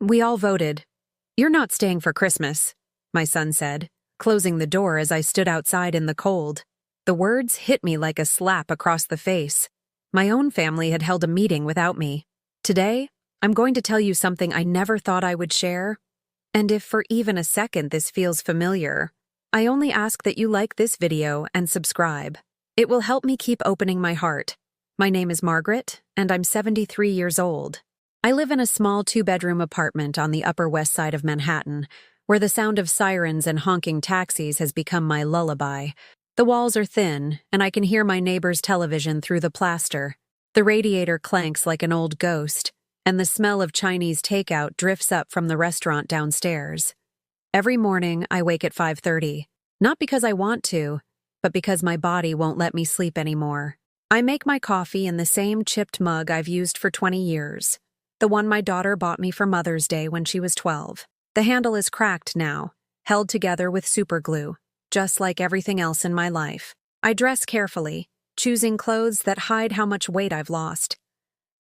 We all voted. You're not staying for Christmas, my son said, closing the door as I stood outside in the cold. The words hit me like a slap across the face. My own family had held a meeting without me. Today, I'm going to tell you something I never thought I would share. And if for even a second this feels familiar, I only ask that you like this video and subscribe. It will help me keep opening my heart. My name is Margaret, and I'm 73 years old. I live in a small 2-bedroom apartment on the Upper West Side of Manhattan, where the sound of sirens and honking taxis has become my lullaby. The walls are thin, and I can hear my neighbor's television through the plaster. The radiator clanks like an old ghost, and the smell of Chinese takeout drifts up from the restaurant downstairs. Every morning, I wake at 5:30, not because I want to, but because my body won't let me sleep anymore. I make my coffee in the same chipped mug I've used for 20 years, the one my daughter bought me for Mother's Day when she was 12. The handle is cracked now, held together with super glue, just like everything else in my life. I dress carefully, choosing clothes that hide how much weight I've lost.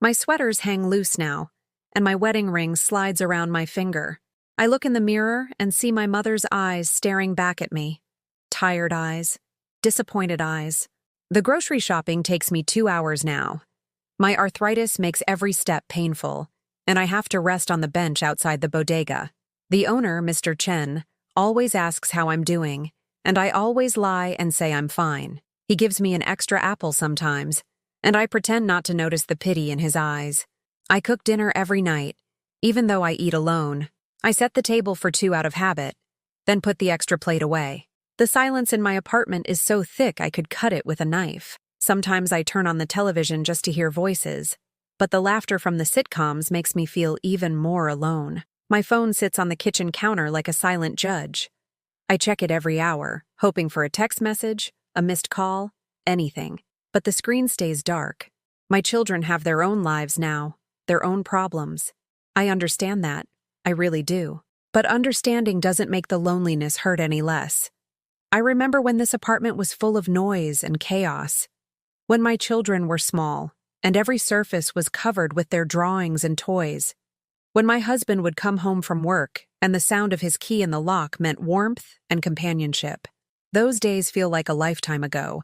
My sweaters hang loose now, and my wedding ring slides around my finger. I look in the mirror and see my mother's eyes staring back at me. Tired eyes, disappointed eyes. The grocery shopping takes me 2 hours now. My arthritis makes every step painful, and I have to rest on the bench outside the bodega. The owner, Mr. Chen, always asks how I'm doing, and I always lie and say I'm fine. He gives me an extra apple sometimes, and I pretend not to notice the pity in his eyes. I cook dinner every night, even though I eat alone. I set the table for 2 out of habit, then put the extra plate away. The silence in my apartment is so thick I could cut it with a knife. Sometimes I turn on the television just to hear voices, but the laughter from the sitcoms makes me feel even more alone. My phone sits on the kitchen counter like a silent judge. I check it every hour, hoping for a text message, a missed call, anything. But the screen stays dark. My children have their own lives now, their own problems. I understand that. I really do. But understanding doesn't make the loneliness hurt any less. I remember when this apartment was full of noise and chaos. When my children were small, and every surface was covered with their drawings and toys. When my husband would come home from work, and the sound of his key in the lock meant warmth and companionship. Those days feel like a lifetime ago,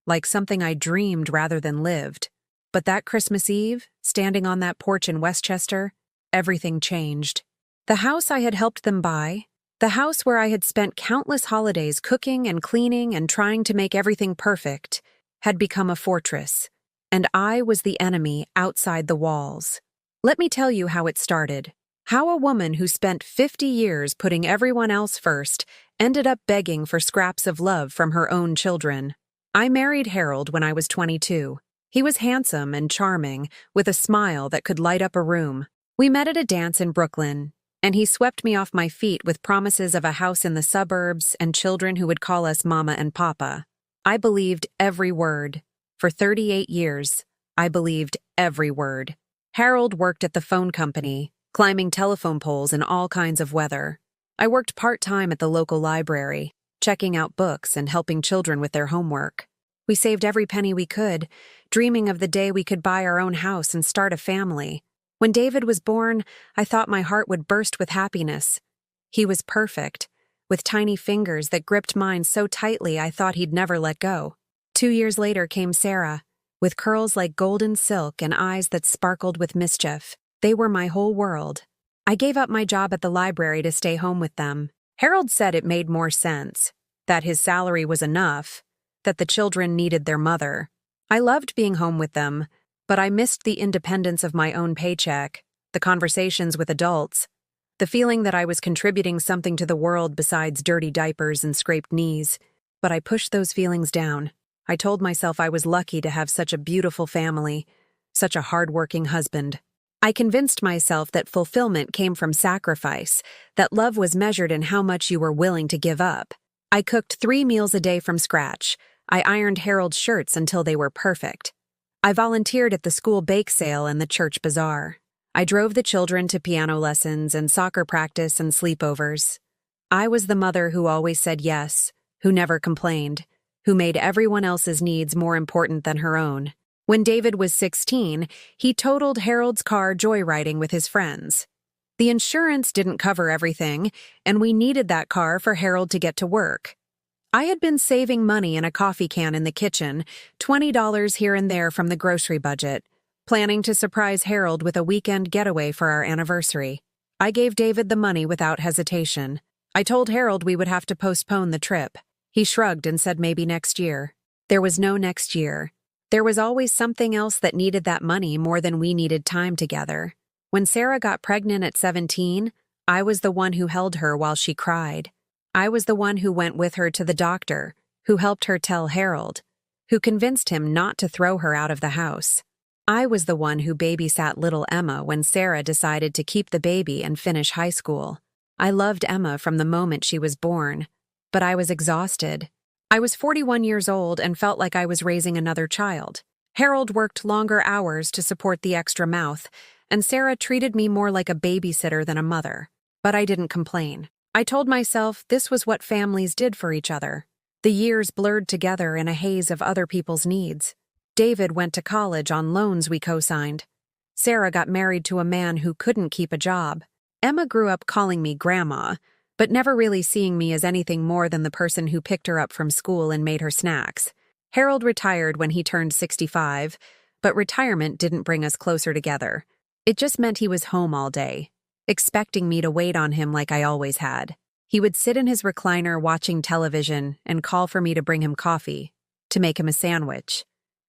like something I dreamed rather than lived. But that Christmas Eve, standing on that porch in Westchester, everything changed. The house I had helped them buy, the house where I had spent countless holidays cooking and cleaning and trying to make everything perfect, had become a fortress, and I was the enemy outside the walls. Let me tell you how it started. How a woman who spent 50 years putting everyone else first ended up begging for scraps of love from her own children. I married Harold when I was 22. He was handsome and charming, with a smile that could light up a room. We met at a dance in Brooklyn, and he swept me off my feet with promises of a house in the suburbs and children who would call us Mama and Papa. I believed every word. For 38 years, I believed every word. Harold worked at the phone company, climbing telephone poles in all kinds of weather. I worked part-time at the local library, checking out books and helping children with their homework. We saved every penny we could, dreaming of the day we could buy our own house and start a family. When David was born, I thought my heart would burst with happiness. He was perfect, with tiny fingers that gripped mine so tightly I thought he'd never let go. 2 years later came Sarah, with curls like golden silk and eyes that sparkled with mischief. They were my whole world. I gave up my job at the library to stay home with them. Harold said it made more sense, that his salary was enough, that the children needed their mother. I loved being home with them, but I missed the independence of my own paycheck, the conversations with adults, the feeling that I was contributing something to the world besides dirty diapers and scraped knees. But I pushed those feelings down. I told myself I was lucky to have such a beautiful family, such a hard-working husband. I convinced myself that fulfillment came from sacrifice, that love was measured in how much you were willing to give up. I cooked 3 meals a day from scratch. I ironed Harold's shirts until they were perfect. I volunteered at the school bake sale and the church bazaar. I drove the children to piano lessons and soccer practice and sleepovers. I was the mother who always said yes, who never complained, who made everyone else's needs more important than her own. When David was 16, he totaled Harold's car joyriding with his friends. The insurance didn't cover everything, and we needed that car for Harold to get to work. I had been saving money in a coffee can in the kitchen, $20 here and there from the grocery budget, planning to surprise Harold with a weekend getaway for our anniversary. I gave David the money without hesitation. I told Harold we would have to postpone the trip. He shrugged and said maybe next year. There was no next year. There was always something else that needed that money more than we needed time together. When Sarah got pregnant at 17, I was the one who held her while she cried. I was the one who went with her to the doctor, who helped her tell Harold, who convinced him not to throw her out of the house. I was the one who babysat little Emma when Sarah decided to keep the baby and finish high school. I loved Emma from the moment she was born, but I was exhausted. I was 41 years old and felt like I was raising another child. Harold worked longer hours to support the extra mouth, and Sarah treated me more like a babysitter than a mother. But I didn't complain. I told myself this was what families did for each other. The years blurred together in a haze of other people's needs. David went to college on loans we co-signed. Sarah got married to a man who couldn't keep a job. Emma grew up calling me Grandma, but never really seeing me as anything more than the person who picked her up from school and made her snacks. Harold retired when he turned 65, but retirement didn't bring us closer together. It just meant he was home all day, expecting me to wait on him like I always had. He would sit in his recliner watching television and call for me to bring him coffee, to make him a sandwich,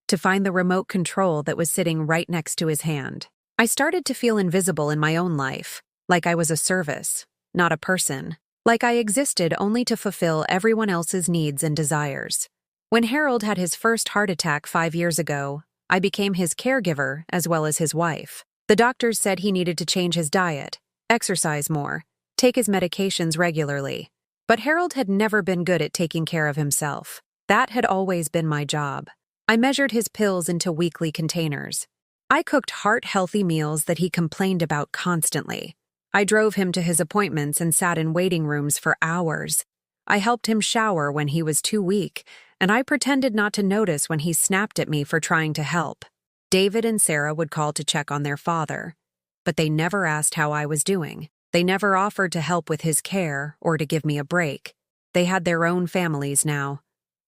to find the remote control that was sitting right next to his hand. I started to feel invisible in my own life, like I was a service, not a person, like I existed only to fulfill everyone else's needs and desires. When Harold had his first heart attack 5 years ago, I became his caregiver as well as his wife. The doctors said he needed to change his diet, exercise more, take his medications regularly. But Harold had never been good at taking care of himself. That had always been my job. I measured his pills into weekly containers. I cooked heart-healthy meals that he complained about constantly. I drove him to his appointments and sat in waiting rooms for hours. I helped him shower when he was too weak, and I pretended not to notice when he snapped at me for trying to help. David and Sarah would call to check on their father, but they never asked how I was doing. They never offered to help with his care or to give me a break. They had their own families now,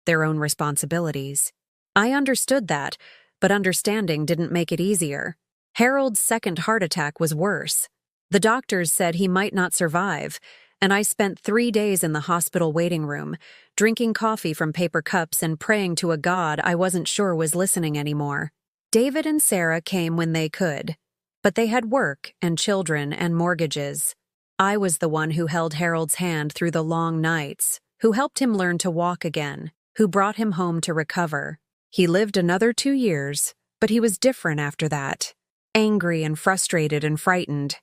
their own responsibilities. I understood that, but understanding didn't make it easier. Harold's second heart attack was worse. The doctors said he might not survive, and I spent 3 days in the hospital waiting room, drinking coffee from paper cups and praying to a God I wasn't sure was listening anymore. David and Sarah came when they could, but they had work and children and mortgages. I was the one who held Harold's hand through the long nights, who helped him learn to walk again, who brought him home to recover. He lived another 2 years, but he was different after that. Angry and frustrated and frightened.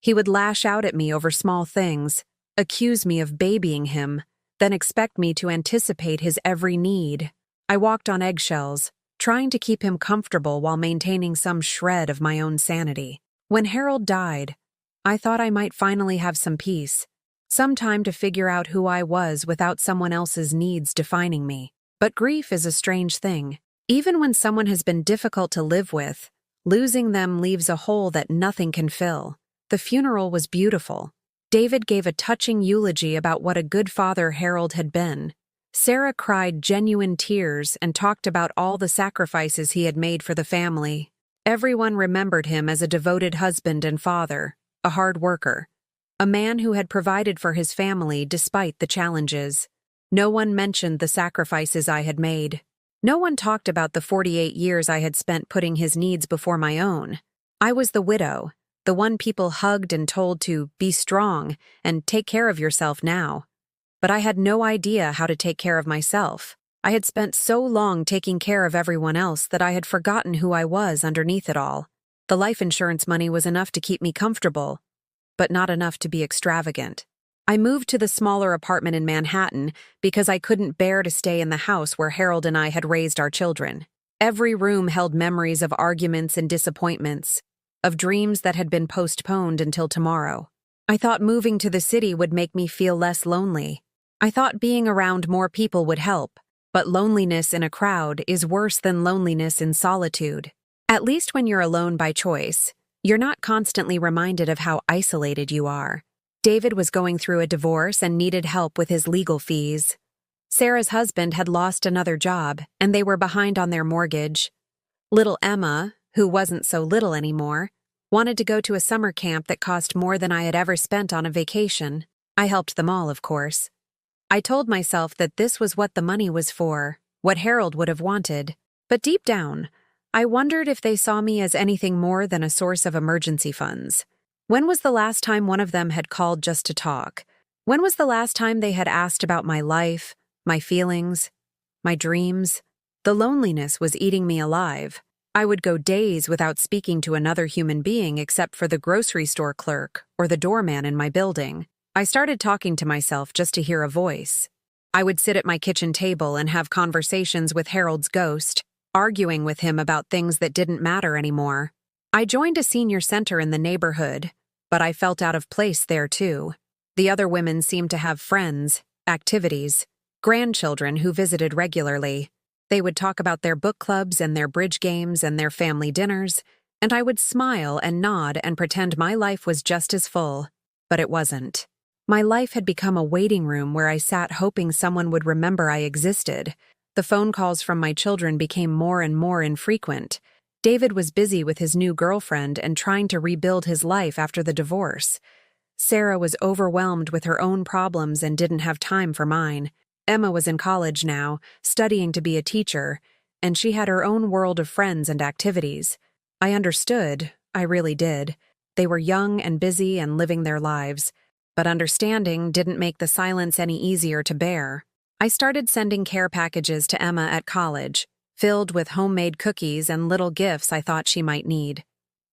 He would lash out at me over small things, accuse me of babying him, then expect me to anticipate his every need. I walked on eggshells, trying to keep him comfortable while maintaining some shred of my own sanity. When Harold died, I thought I might finally have some peace, some time to figure out who I was without someone else's needs defining me. But grief is a strange thing. Even when someone has been difficult to live with, losing them leaves a hole that nothing can fill. The funeral was beautiful. David gave a touching eulogy about what a good father Harold had been. Sarah cried genuine tears and talked about all the sacrifices he had made for the family. Everyone remembered him as a devoted husband and father, a hard worker, a man who had provided for his family despite the challenges. No one mentioned the sacrifices I had made. No one talked about the 48 years I had spent putting his needs before my own. I was the widow, the one people hugged and told to be strong and take care of yourself now. But I had no idea how to take care of myself. I had spent so long taking care of everyone else that I had forgotten who I was underneath it all. The life insurance money was enough to keep me comfortable, but not enough to be extravagant. I moved to the smaller apartment in Manhattan because I couldn't bear to stay in the house where Harold and I had raised our children. Every room held memories of arguments and disappointments, of dreams that had been postponed until tomorrow. I thought moving to the city would make me feel less lonely. I thought being around more people would help, but loneliness in a crowd is worse than loneliness in solitude. At least when you're alone by choice, You're not constantly reminded of how isolated you are. David was going through a divorce and needed help with his legal fees. Sarah's husband had lost another job, and they were behind on their mortgage. Little Emma, who wasn't so little anymore, wanted to go to a summer camp that cost more than I had ever spent on a vacation. I helped them all, of course. I told myself that this was what the money was for, what Harold would have wanted. But deep down, I wondered if they saw me as anything more than a source of emergency funds. When was the last time one of them had called just to talk? When was the last time they had asked about my life, my feelings, my dreams? The loneliness was eating me alive. I would go days without speaking to another human being except for the grocery store clerk or the doorman in my building. I started talking to myself just to hear a voice. I would sit at my kitchen table and have conversations with Harold's ghost, arguing with him about things that didn't matter anymore. I joined a senior center in the neighborhood, but I felt out of place there too. The other women seemed to have friends, activities, grandchildren who visited regularly. They would talk about their book clubs and their bridge games and their family dinners, and I would smile and nod and pretend my life was just as full. But it wasn't. My life had become a waiting room where I sat hoping someone would remember I existed. The phone calls from my children became more and more infrequent. David was busy with his new girlfriend and trying to rebuild his life after the divorce. Sarah was overwhelmed with her own problems and didn't have time for mine. Emma was in college now, studying to be a teacher, and she had her own world of friends and activities. I understood, I really did. They were young and busy and living their lives, but understanding didn't make the silence any easier to bear. I started sending care packages to Emma at college, filled with homemade cookies and little gifts I thought she might need.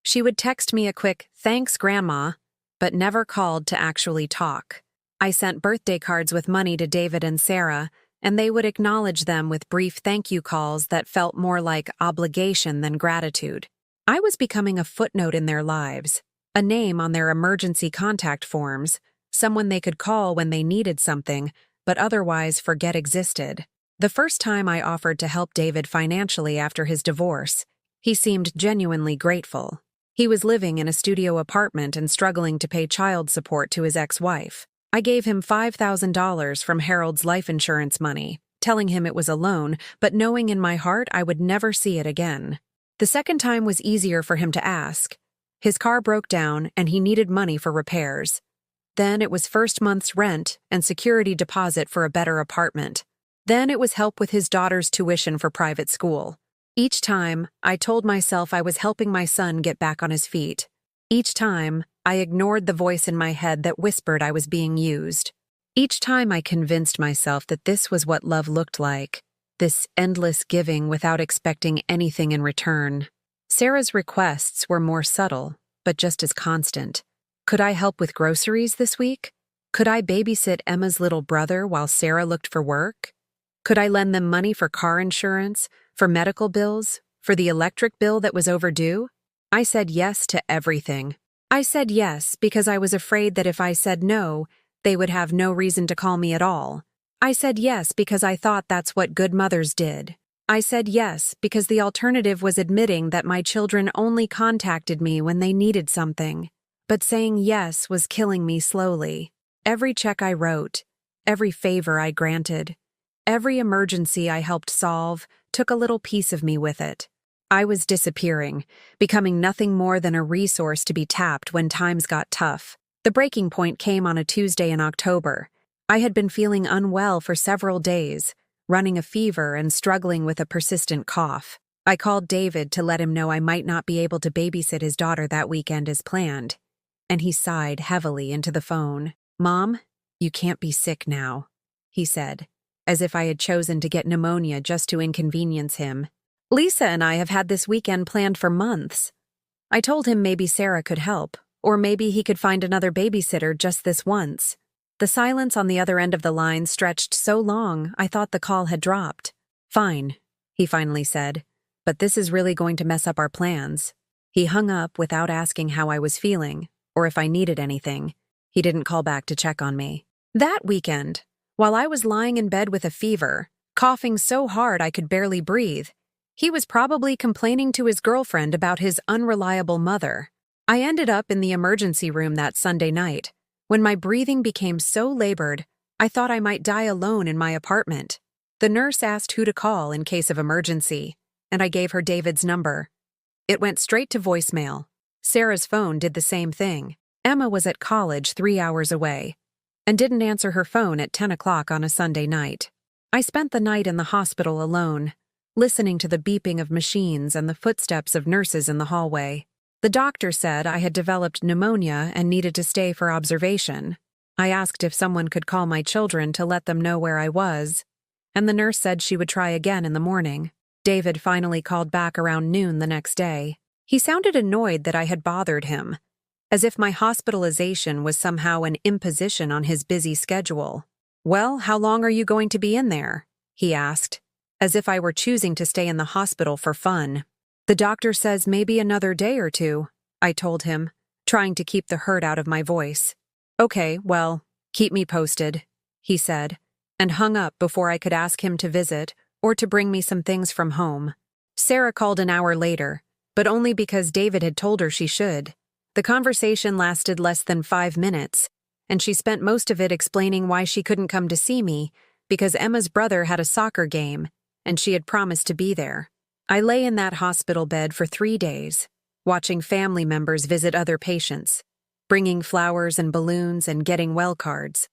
She would text me a quick, "Thanks, Grandma," but never called to actually talk. I sent birthday cards with money to David and Sarah, and they would acknowledge them with brief thank you calls that felt more like obligation than gratitude. I was becoming a footnote in their lives, a name on their emergency contact forms, someone they could call when they needed something, but otherwise forget existed. The first time I offered to help David financially after his divorce, he seemed genuinely grateful. He was living in a studio apartment and struggling to pay child support to his ex-wife. I gave him $5,000 from Harold's life insurance money, telling him it was a loan, but knowing in my heart I would never see it again. The second time was easier for him to ask. His car broke down and he needed money for repairs. Then it was first month's rent and security deposit for a better apartment. Then it was help with his daughter's tuition for private school. Each time, I told myself I was helping my son get back on his feet. Each time, I ignored the voice in my head that whispered I was being used. Each time I convinced myself that this was what love looked like, this endless giving without expecting anything in return. Sarah's requests were more subtle, but just as constant. Could I help with groceries this week? Could I babysit Emma's little brother while Sarah looked for work? Could I lend them money for car insurance, for medical bills, for the electric bill that was overdue? I said yes to everything. I said yes because I was afraid that if I said no, they would have no reason to call me at all. I said yes because I thought that's what good mothers did. I said yes because the alternative was admitting that my children only contacted me when they needed something. But saying yes was killing me slowly. Every check I wrote, every favor I granted, every emergency I helped solve took a little piece of me with it. I was disappearing, becoming nothing more than a resource to be tapped when times got tough. The breaking point came on a Tuesday in October. I had been feeling unwell for several days, running a fever and struggling with a persistent cough. I called David to let him know I might not be able to babysit his daughter that weekend as planned, and he sighed heavily into the phone. "Mom, you can't be sick now," he said, as if I had chosen to get pneumonia just to inconvenience him. "Lisa and I have had this weekend planned for months." I told him maybe Sarah could help, or maybe he could find another babysitter just this once. The silence on the other end of the line stretched so long I thought the call had dropped. "Fine," he finally said, "but this is really going to mess up our plans." He hung up without asking how I was feeling, or if I needed anything. He didn't call back to check on me. That weekend, while I was lying in bed with a fever, coughing so hard I could barely breathe, he was probably complaining to his girlfriend about his unreliable mother. I ended up in the emergency room that Sunday night. When my breathing became so labored, I thought I might die alone in my apartment. The nurse asked who to call in case of emergency, and I gave her David's number. It went straight to voicemail. Sarah's phone did the same thing. Emma was at college 3 hours away and didn't answer her phone at 10 o'clock on a Sunday night. I spent the night in the hospital alone, listening to the beeping of machines and the footsteps of nurses in the hallway. The doctor said I had developed pneumonia and needed to stay for observation. I asked if someone could call my children to let them know where I was, and the nurse said she would try again in the morning. David finally called back around noon the next day. He sounded annoyed that I had bothered him, as if my hospitalization was somehow an imposition on his busy schedule. "Well, how long are you going to be in there?" he asked, as if I were choosing to stay in the hospital for fun. "The doctor says maybe another day or two," I told him, trying to keep the hurt out of my voice. "Okay, well, keep me posted," he said, and hung up before I could ask him to visit or to bring me some things from home. Sarah called an hour later, but only because David had told her she should. The conversation lasted less than 5 minutes, and she spent most of it explaining why she couldn't come to see me because Emma's brother had a soccer game, and she had promised to be there. I lay in that hospital bed for 3 days, watching family members visit other patients, bringing flowers and balloons and getting well cards.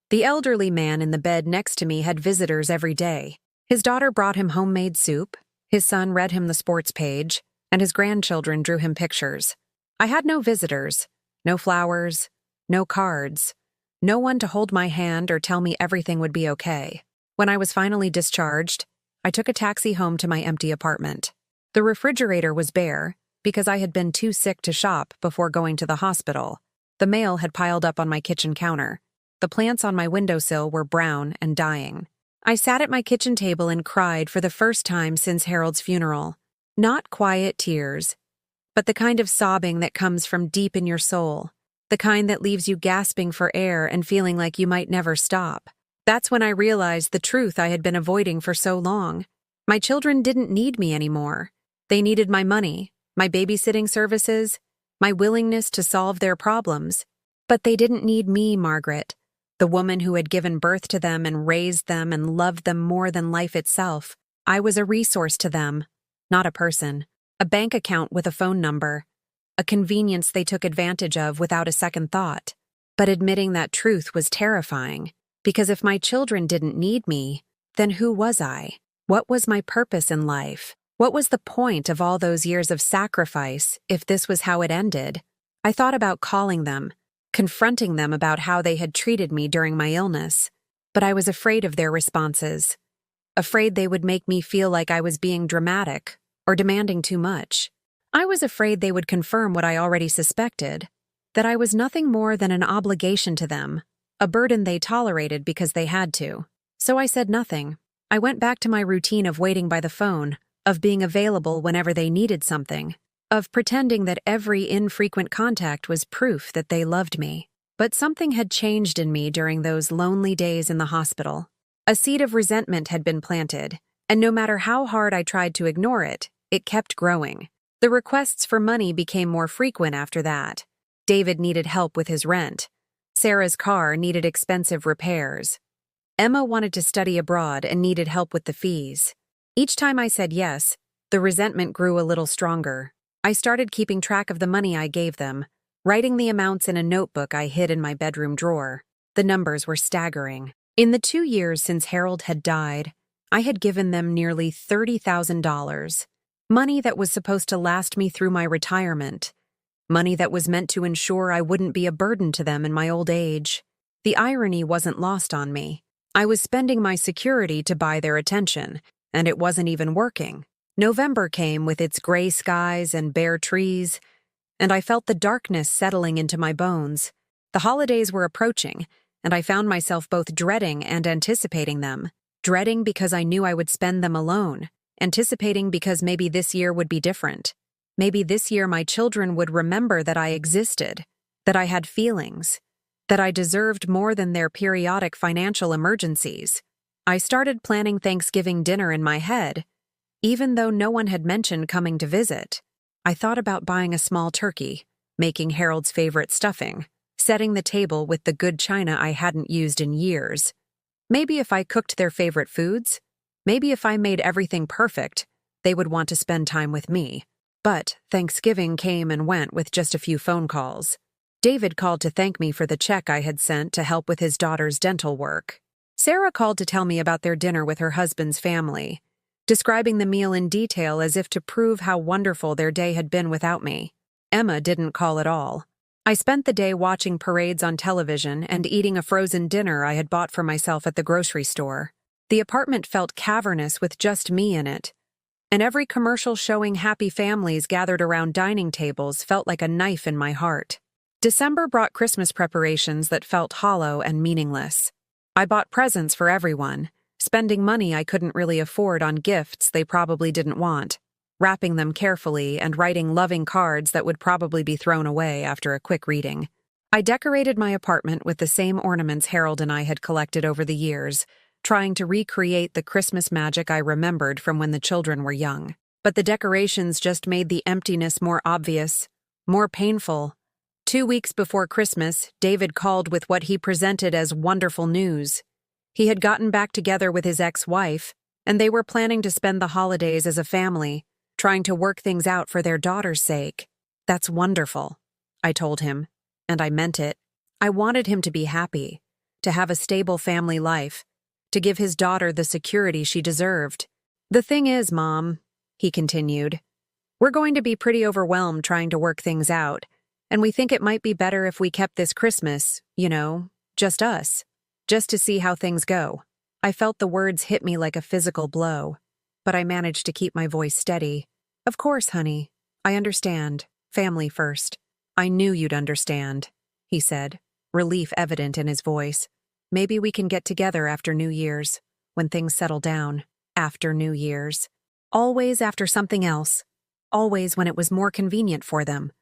The elderly man in the bed next to me had visitors every day. His daughter brought him homemade soup, his son read him the sports page, and his grandchildren drew him pictures. I had no visitors, no flowers, no cards, no one to hold my hand or tell me everything would be okay. When I was finally discharged, I took a taxi home to my empty apartment. The refrigerator was bare because I had been too sick to shop before going to the hospital. The mail had piled up on my kitchen counter. The plants on my windowsill were brown and dying. I sat at my kitchen table and cried for the first time since Harold's funeral. Not quiet tears, but the kind of sobbing that comes from deep in your soul, the kind that leaves you gasping for air and feeling like you might never stop. That's when I realized the truth I had been avoiding for so long. My children didn't need me anymore. They needed my money, my babysitting services, my willingness to solve their problems. But they didn't need me, Margaret, the woman who had given birth to them and raised them and loved them more than life itself. I was a resource to them, not a person. A bank account with a phone number, a convenience they took advantage of without a second thought. But admitting that truth was terrifying, because if my children didn't need me, then who was I? What was my purpose in life? What was the point of all those years of sacrifice if this was how it ended? I thought about calling them, confronting them about how they had treated me during my illness, but I was afraid of their responses, afraid they would make me feel like I was being dramatic or demanding too much. I was afraid they would confirm what I already suspected, that I was nothing more than an obligation to them, a burden they tolerated because they had to. So I said nothing. I went back to my routine of waiting by the phone, of being available whenever they needed something, of pretending that every infrequent contact was proof that they loved me. But something had changed in me during those lonely days in the hospital. A seed of resentment had been planted, and no matter how hard I tried to ignore it, it kept growing. The requests for money became more frequent after that. David needed help with his rent. Sarah's car needed expensive repairs. Emma wanted to study abroad and needed help with the fees. Each time I said yes, the resentment grew a little stronger. I started keeping track of the money I gave them, writing the amounts in a notebook I hid in my bedroom drawer. The numbers were staggering. In the 2 years since Harold had died, I had given them nearly $30,000. Money that was supposed to last me through my retirement. Money that was meant to ensure I wouldn't be a burden to them in my old age. The irony wasn't lost on me. I was spending my security to buy their attention, and it wasn't even working. November came with its gray skies and bare trees, and I felt the darkness settling into my bones. The holidays were approaching, and I found myself both dreading and anticipating them. Dreading because I knew I would spend them alone. Anticipating because maybe this year would be different. Maybe this year my children would remember that I existed, that I had feelings, that I deserved more than their periodic financial emergencies. I started planning Thanksgiving dinner in my head, even though no one had mentioned coming to visit. I thought about buying a small turkey, making Harold's favorite stuffing, setting the table with the good china I hadn't used in years. Maybe if I cooked their favorite foods, maybe if I made everything perfect, they would want to spend time with me. But Thanksgiving came and went with just a few phone calls. David called to thank me for the check I had sent to help with his daughter's dental work. Sarah called to tell me about their dinner with her husband's family, describing the meal in detail as if to prove how wonderful their day had been without me. Emma didn't call at all. I spent the day watching parades on television and eating a frozen dinner I had bought for myself at the grocery store. The apartment felt cavernous with just me in it, and every commercial showing happy families gathered around dining tables felt like a knife in my heart. December brought Christmas preparations that felt hollow and meaningless. I bought presents for everyone, spending money I couldn't really afford on gifts they probably didn't want, wrapping them carefully and writing loving cards that would probably be thrown away after a quick reading. I decorated my apartment with the same ornaments Harold and I had collected over the years, trying to recreate the Christmas magic I remembered from when the children were young. But the decorations just made the emptiness more obvious, more painful. 2 weeks before Christmas, David called with what he presented as wonderful news. He had gotten back together with his ex-wife, and they were planning to spend the holidays as a family, trying to work things out for their daughter's sake. That's wonderful, I told him, and I meant it. I wanted him to be happy, to have a stable family life, to give his daughter the security she deserved. The thing is, Mom, he continued, we're going to be pretty overwhelmed trying to work things out, and we think it might be better if we kept this Christmas, just us, just to see how things go. I felt the words hit me like a physical blow, but I managed to keep my voice steady. Of course, honey. I understand. Family first. I knew you'd understand, he said, relief evident in his voice. Maybe we can get together after New Year's, when things settle down. After New Year's. Always after something else. Always when it was more convenient for them.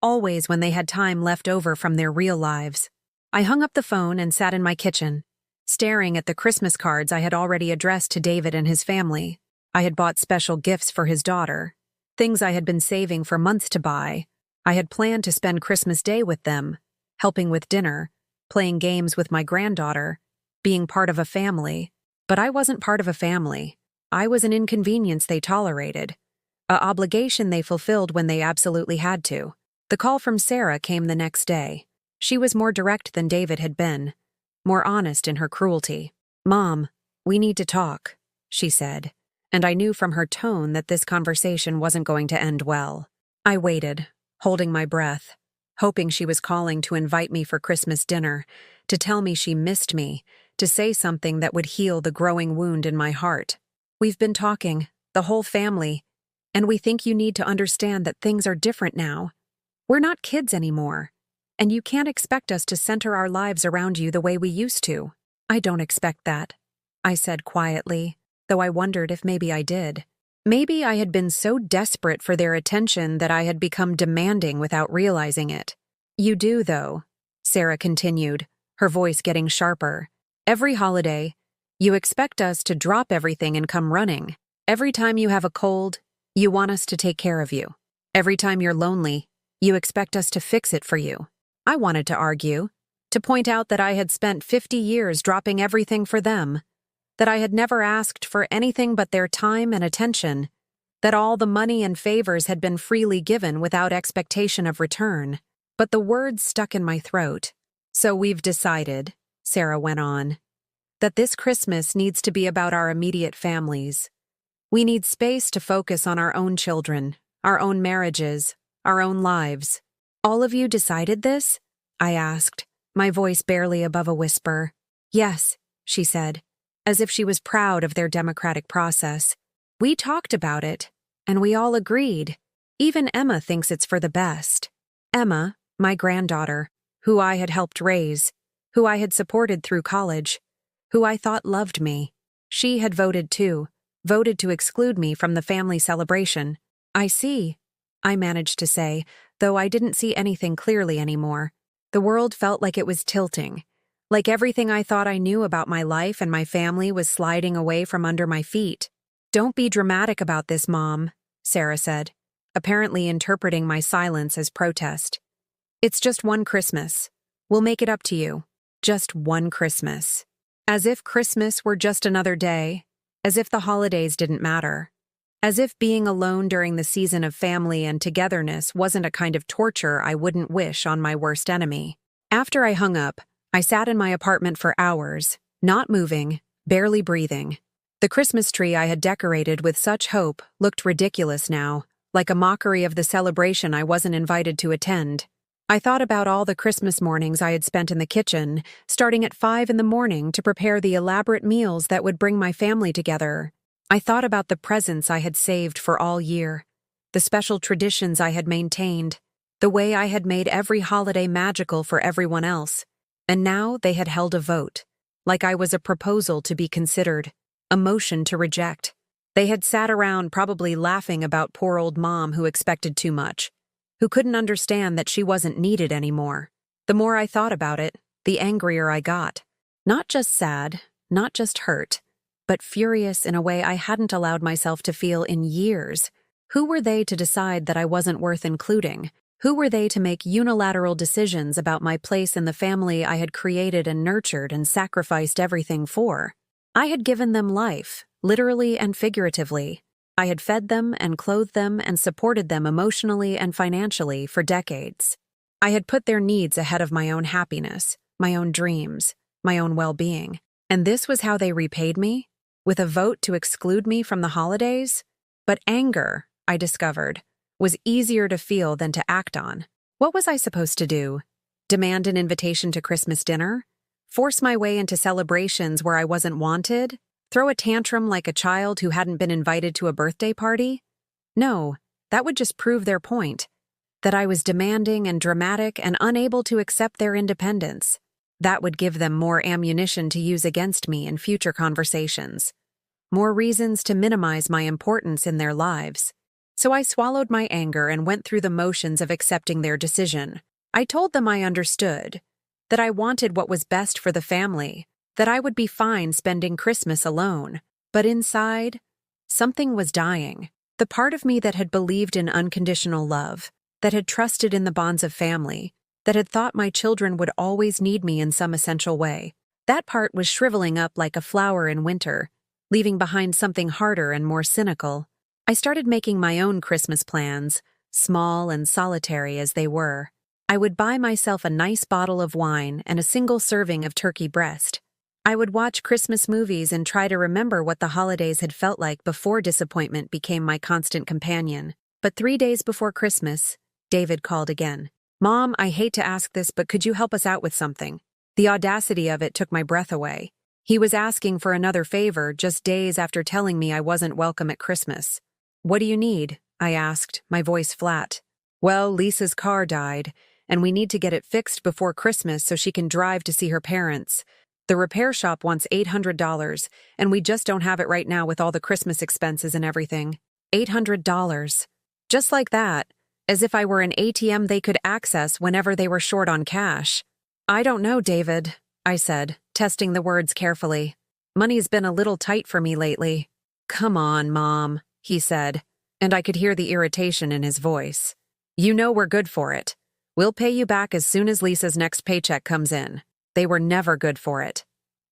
Always when they had time left over from their real lives. I hung up the phone and sat in my kitchen, staring at the Christmas cards I had already addressed to David and his family. I had bought special gifts for his daughter, things I had been saving for months to buy. I had planned to spend Christmas Day with them, helping with dinner, playing games with my granddaughter, being part of a family. But I wasn't part of a family. I was an inconvenience they tolerated, an obligation they fulfilled when they absolutely had to. The call from Sarah came the next day. She was more direct than David had been, more honest in her cruelty. Mom, we need to talk, she said, and I knew from her tone that this conversation wasn't going to end well. I waited, holding my breath, hoping she was calling to invite me for Christmas dinner, to tell me she missed me, to say something that would heal the growing wound in my heart. We've been talking, the whole family, and we think you need to understand that things are different now. We're not kids anymore, and you can't expect us to center our lives around you the way we used to. I don't expect that, I said quietly, though I wondered if maybe I did. Maybe I had been so desperate for their attention that I had become demanding without realizing it. You do, though, Sarah continued, her voice getting sharper. Every holiday, you expect us to drop everything and come running. Every time you have a cold, you want us to take care of you. Every time you're lonely, you expect us to fix it for you. I wanted to argue, to point out that I had spent 50 years dropping everything for them, that I had never asked for anything but their time and attention, that all the money and favors had been freely given without expectation of return. But the words stuck in my throat. So we've decided, Sarah went on, that this Christmas needs to be about our immediate families. We need space to focus on our own children, our own marriages, our own lives. All of you decided this? I asked, my voice barely above a whisper. Yes, she said, as if she was proud of their democratic process. We talked about it, and we all agreed. Even Emma thinks it's for the best. Emma, my granddaughter, who I had helped raise, who I had supported through college, who I thought loved me. She had voted too, voted to exclude me from the family celebration. I see, I managed to say, though I didn't see anything clearly anymore. The world felt like it was tilting, like everything I thought I knew about my life and my family was sliding away from under my feet. Don't be dramatic about this, Mom, Sarah said, apparently interpreting my silence as protest. It's just one Christmas. We'll make it up to you. Just one Christmas. As if Christmas were just another day. As if the holidays didn't matter. As if being alone during the season of family and togetherness wasn't a kind of torture I wouldn't wish on my worst enemy. After I hung up, I sat in my apartment for hours, not moving, barely breathing. The Christmas tree I had decorated with such hope looked ridiculous now, like a mockery of the celebration I wasn't invited to attend. I thought about all the Christmas mornings I had spent in the kitchen, starting at 5 in the morning to prepare the elaborate meals that would bring my family together. I thought about the presents I had saved for all year, the special traditions I had maintained, the way I had made every holiday magical for everyone else. And now they had held a vote, like I was a proposal to be considered, a motion to reject. They had sat around probably laughing about poor old Mom who expected too much, who couldn't understand that she wasn't needed anymore. The more I thought about it, the angrier I got. Not just sad, not just hurt, but furious in a way I hadn't allowed myself to feel in years. Who were they to decide that I wasn't worth including? Who were they to make unilateral decisions about my place in the family I had created and nurtured and sacrificed everything for? I had given them life, literally and figuratively. I had fed them and clothed them and supported them emotionally and financially for decades. I had put their needs ahead of my own happiness, my own dreams, my own well-being. And this was how they repaid me? With a vote to exclude me from the holidays? But anger, I discovered, was easier to feel than to act on. What was I supposed to do? Demand an invitation to Christmas dinner? Force my way into celebrations where I wasn't wanted? Throw a tantrum like a child who hadn't been invited to a birthday party? No, that would just prove their point, that I was demanding and dramatic and unable to accept their independence. That would give them more ammunition to use against me in future conversations, more reasons to minimize my importance in their lives. So I swallowed my anger and went through the motions of accepting their decision. I told them I understood, that I wanted what was best for the family, that I would be fine spending Christmas alone. But inside, something was dying. The part of me that had believed in unconditional love, that had trusted in the bonds of family, that had thought my children would always need me in some essential way. That part was shriveling up like a flower in winter, leaving behind something harder and more cynical. I started making my own Christmas plans, small and solitary as they were. I would buy myself a nice bottle of wine and a single serving of turkey breast. I would watch Christmas movies and try to remember what the holidays had felt like before disappointment became my constant companion. But 3 days before Christmas, David called again. "Mom, I hate to ask this, but could you help us out with something?" The audacity of it took my breath away. He was asking for another favor just days after telling me I wasn't welcome at Christmas. "What do you need?" I asked, my voice flat. "Well, Lisa's car died, and we need to get it fixed before Christmas so she can drive to see her parents. The repair shop wants $800, and we just don't have it right now with all the Christmas expenses and everything." $800. Just like that, as if I were an ATM they could access whenever they were short on cash. "I don't know, David," I said, testing the words carefully. "Money's been a little tight for me lately." "Come on, Mom," he said, and I could hear the irritation in his voice. "You know we're good for it. We'll pay you back as soon as Lisa's next paycheck comes in." They were never good for it.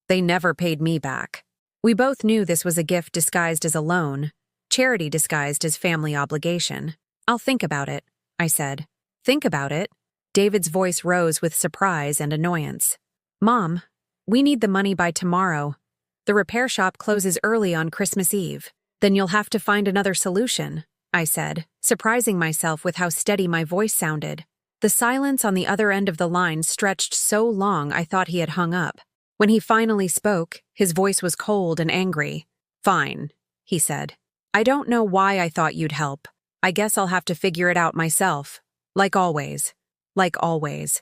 They never paid me back. We both knew this was a gift disguised as a loan, charity disguised as family obligation. "I'll think about it," I said. "Think about it?" David's voice rose with surprise and annoyance. "Mom, we need the money by tomorrow. The repair shop closes early on Christmas Eve. Then you'll have to find another solution," I said, surprising myself with how steady my voice sounded. The silence on the other end of the line stretched so long I thought he had hung up. When he finally spoke, his voice was cold and angry. "Fine," he said. "I don't know why I thought you'd help. I guess I'll have to figure it out myself. Like always. Like always."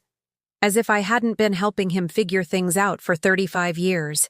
As if I hadn't been helping him figure things out for 35 years.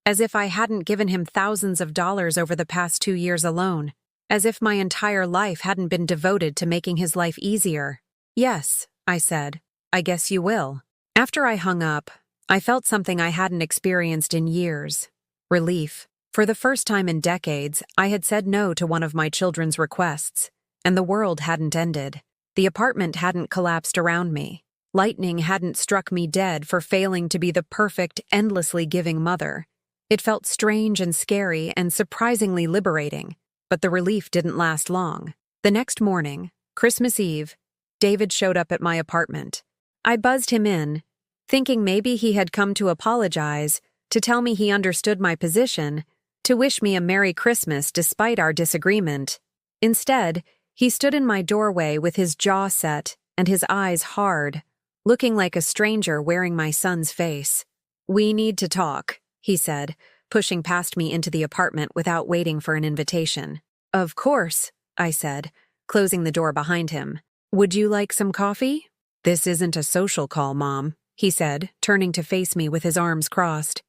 As if I hadn't given him thousands of dollars over the past 2 years alone. As if my entire life hadn't been devoted to making his life easier. "Yes," I said, "I guess you will." After I hung up, I felt something I hadn't experienced in years. Relief. For the first time in decades, I had said no to one of my children's requests, and the world hadn't ended. The apartment hadn't collapsed around me. Lightning hadn't struck me dead for failing to be the perfect, endlessly giving mother. It felt strange and scary and surprisingly liberating, but the relief didn't last long. The next morning, Christmas Eve, David showed up at my apartment. I buzzed him in, thinking maybe he had come to apologize, to tell me he understood my position, to wish me a Merry Christmas despite our disagreement. Instead, he stood in my doorway with his jaw set and his eyes hard, looking like a stranger wearing my son's face. "We need to talk," he said, pushing past me into the apartment without waiting for an invitation. "Of course," I said, closing the door behind him. "Would you like some coffee?" "This isn't a social call, Mom," he said, turning to face me with his arms crossed.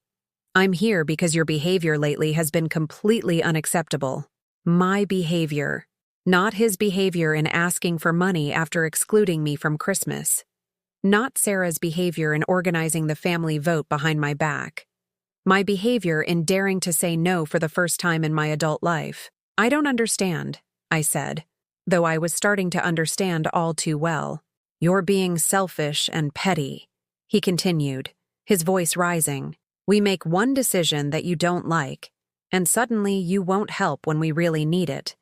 "I'm here because your behavior lately has been completely unacceptable." My behavior, not his behavior in asking for money after excluding me from Christmas. Not Sarah's behavior in organizing the family vote behind my back. My behavior in daring to say no for the first time in my adult life. "I don't understand," I said, though I was starting to understand all too well. "You're being selfish and petty," he continued, his voice rising. "We make one decision that you don't like, and suddenly you won't help when we really need it.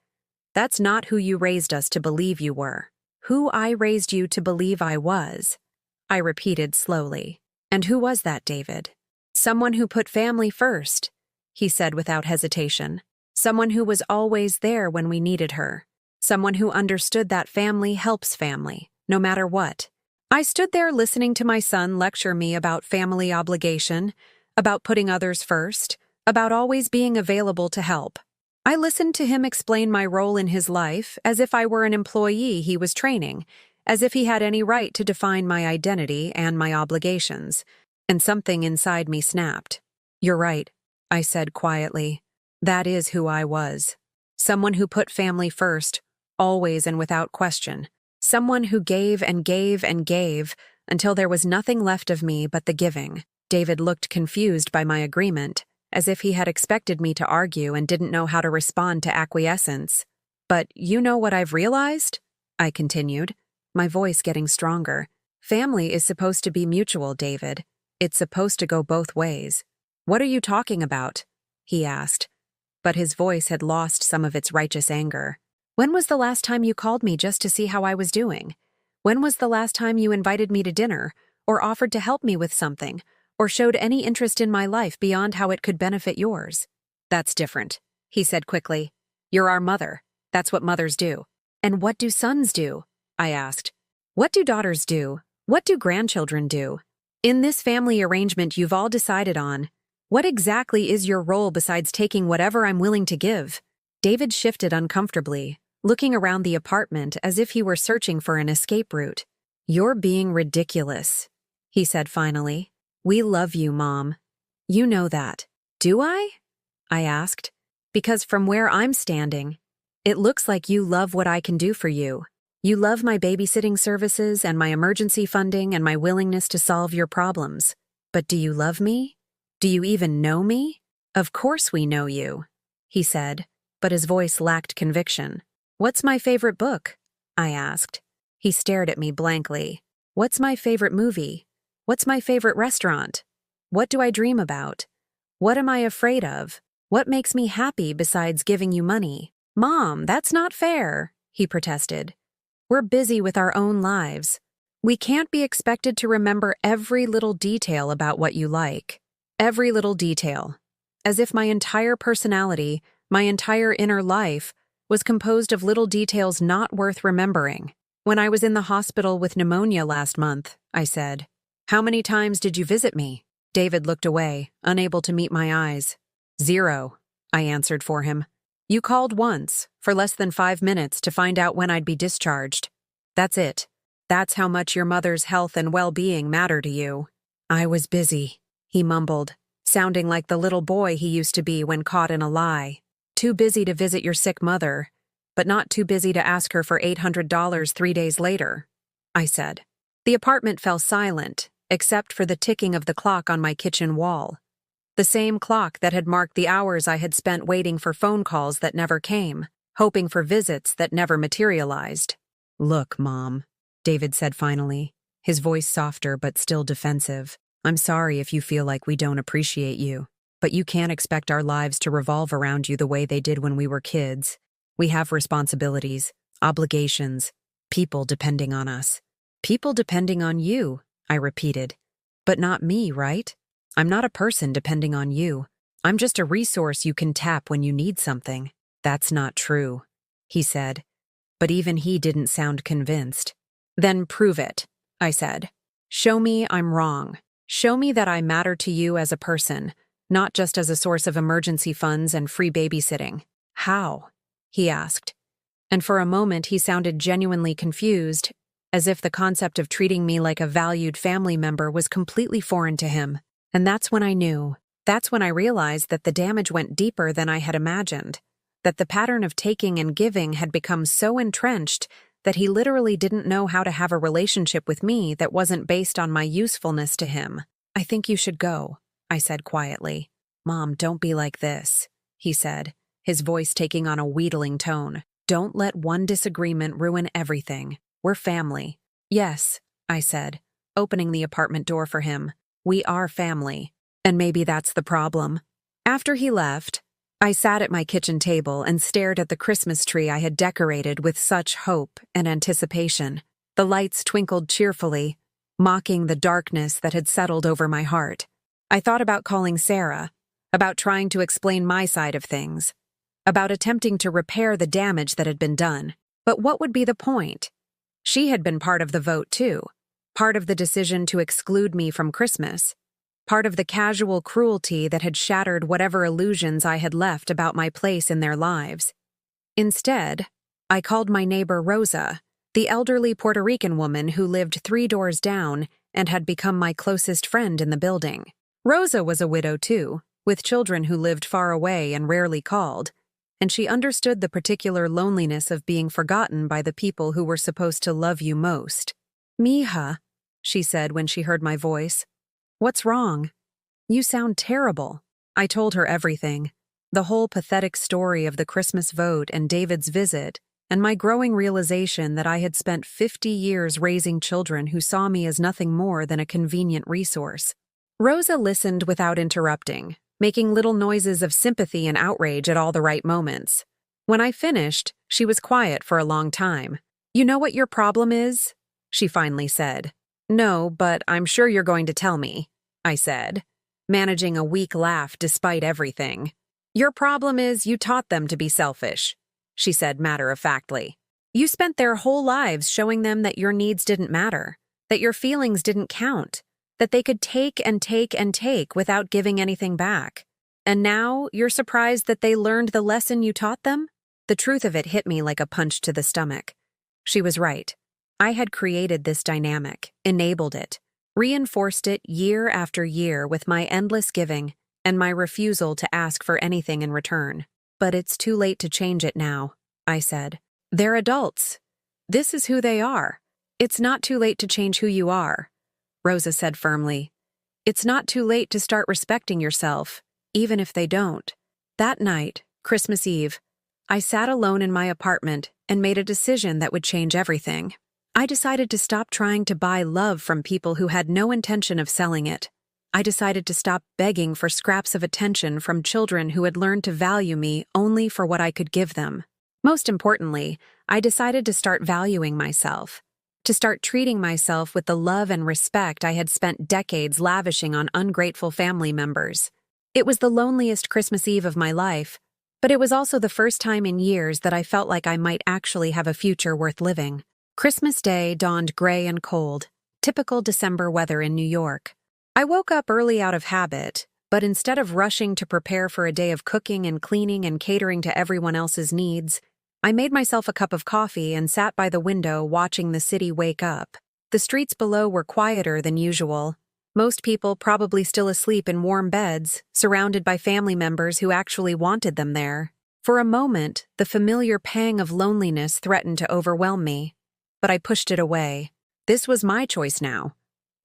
That's not who you raised us to believe you were. Who I raised you to believe I was," I repeated slowly. "And who was that, David?" "Someone who put family first," he said without hesitation. "Someone who was always there when we needed her. Someone who understood that family helps family, no matter what." I stood there listening to my son lecture me about family obligation, about putting others first, about always being available to help. I listened to him explain my role in his life as if I were an employee he was training, as if he had any right to define my identity and my obligations. And something inside me snapped. "You're right," I said quietly. "That is who I was. Someone who put family first, always and without question. Someone who gave and gave and gave until there was nothing left of me but the giving." David looked confused by my agreement, as if he had expected me to argue and didn't know how to respond to acquiescence. "But you know what I've realized?" I continued, my voice getting stronger. "Family is supposed to be mutual, David. It's supposed to go both ways." "What are you talking about?" he asked, but his voice had lost some of its righteous anger. "When was the last time you called me just to see how I was doing? When was the last time you invited me to dinner, or offered to help me with something, or showed any interest in my life beyond how it could benefit yours?" "That's different," he said quickly. "You're our mother. That's what mothers do." "And what do sons do?" I asked. "What do daughters do? What do grandchildren do? In this family arrangement you've all decided on, what exactly is your role besides taking whatever I'm willing to give?" David shifted uncomfortably, looking around the apartment as if he were searching for an escape route. "You're being ridiculous," he said finally. "We love you, Mom. You know that." "Do I?" I asked. "Because from where I'm standing, it looks like you love what I can do for you. You love my babysitting services and my emergency funding and my willingness to solve your problems. But do you love me? Do you even know me?" "Of course we know you," he said, but his voice lacked conviction. "What's my favorite book?" I asked. He stared at me blankly. "What's my favorite movie? What's my favorite restaurant? What do I dream about? What am I afraid of? What makes me happy besides giving you money?" "Mom, that's not fair," he protested. "We're busy with our own lives. We can't be expected to remember every little detail about what you like. Every little detail. As if my entire personality, my entire inner life, was composed of little details not worth remembering. When I was in the hospital with pneumonia last month, I said, "How many times did you visit me?" David looked away, unable to meet my eyes. "0, I answered for him. "You called once, for less than 5 minutes, to find out when I'd be discharged. That's it. That's how much your mother's health and well-being matter to you." "I was busy," he mumbled, sounding like the little boy he used to be when caught in a lie. "Too busy to visit your sick mother, but not too busy to ask her for $800 3 days later," I said. The apartment fell silent, except for the ticking of the clock on my kitchen wall. The same clock that had marked the hours I had spent waiting for phone calls that never came, hoping for visits that never materialized. "Look, Mom," David said finally, his voice softer but still defensive. "I'm sorry if you feel like we don't appreciate you, but you can't expect our lives to revolve around you the way they did when we were kids. We have responsibilities, obligations, people depending on us." "People depending on you," I repeated. "But not me, right? I'm not a person depending on you. I'm just a resource you can tap when you need something." "That's not true," he said. But even he didn't sound convinced. "Then prove it," I said. "Show me I'm wrong. Show me that I matter to you as a person, not just as a source of emergency funds and free babysitting." "How?" he asked. And for a moment he sounded genuinely confused, as if the concept of treating me like a valued family member was completely foreign to him. And that's when I knew. That's when I realized that the damage went deeper than I had imagined, that the pattern of taking and giving had become so entrenched that he literally didn't know how to have a relationship with me that wasn't based on my usefulness to him. "I think you should go," I said quietly. "Mom, don't be like this," he said, his voice taking on a wheedling tone. "Don't let one disagreement ruin everything. We're family." "Yes," I said, opening the apartment door for him. "We are family. And maybe that's the problem." After he left, I sat at my kitchen table and stared at the Christmas tree I had decorated with such hope and anticipation. The lights twinkled cheerfully, mocking the darkness that had settled over my heart. I thought about calling Sarah, about trying to explain my side of things, about attempting to repair the damage that had been done. But what would be the point? She had been part of the vote too, part of the decision to exclude me from Christmas, part of the casual cruelty that had shattered whatever illusions I had left about my place in their lives. Instead, I called my neighbor Rosa, the elderly Puerto Rican woman who lived 3 doors down and had become my closest friend in the building. Rosa was a widow too, with children who lived far away and rarely called, and she understood the particular loneliness of being forgotten by the people who were supposed to love you most. "Mija," she said when she heard my voice. "What's wrong? You sound terrible." I told her everything, the whole pathetic story of the Christmas vote and David's visit, and my growing realization that I had spent 50 years raising children who saw me as nothing more than a convenient resource. Rosa listened without interrupting, making little noises of sympathy and outrage at all the right moments. When I finished, she was quiet for a long time. "You know what your problem is?" she finally said. "No, but I'm sure you're going to tell me," I said, managing a weak laugh despite everything. "Your problem is you taught them to be selfish," she said matter-of-factly. "You spent their whole lives showing them that your needs didn't matter, that your feelings didn't count, that they could take and take and take without giving anything back. And now you're surprised that they learned the lesson you taught them?" The truth of it hit me like a punch to the stomach. She was right. I had created this dynamic, enabled it, reinforced it year after year with my endless giving and my refusal to ask for anything in return. "But it's too late to change it now," I said. "They're adults. This is who they are. It's not too late to change who you are," Rosa said firmly. "It's not too late to start respecting yourself, even if they don't." That night, Christmas Eve, I sat alone in my apartment and made a decision that would change everything. I decided to stop trying to buy love from people who had no intention of selling it. I decided to stop begging for scraps of attention from children who had learned to value me only for what I could give them. Most importantly, I decided to start valuing myself, to start treating myself with the love and respect I had spent decades lavishing on ungrateful family members. It was the loneliest Christmas Eve of my life, but it was also the first time in years that I felt like I might actually have a future worth living. Christmas Day dawned gray and cold, typical December weather in New York. I woke up early out of habit, but instead of rushing to prepare for a day of cooking and cleaning and catering to everyone else's needs, I made myself a cup of coffee and sat by the window watching the city wake up. The streets below were quieter than usual, most people probably still asleep in warm beds, surrounded by family members who actually wanted them there. For a moment, the familiar pang of loneliness threatened to overwhelm me, but I pushed it away. This was my choice now,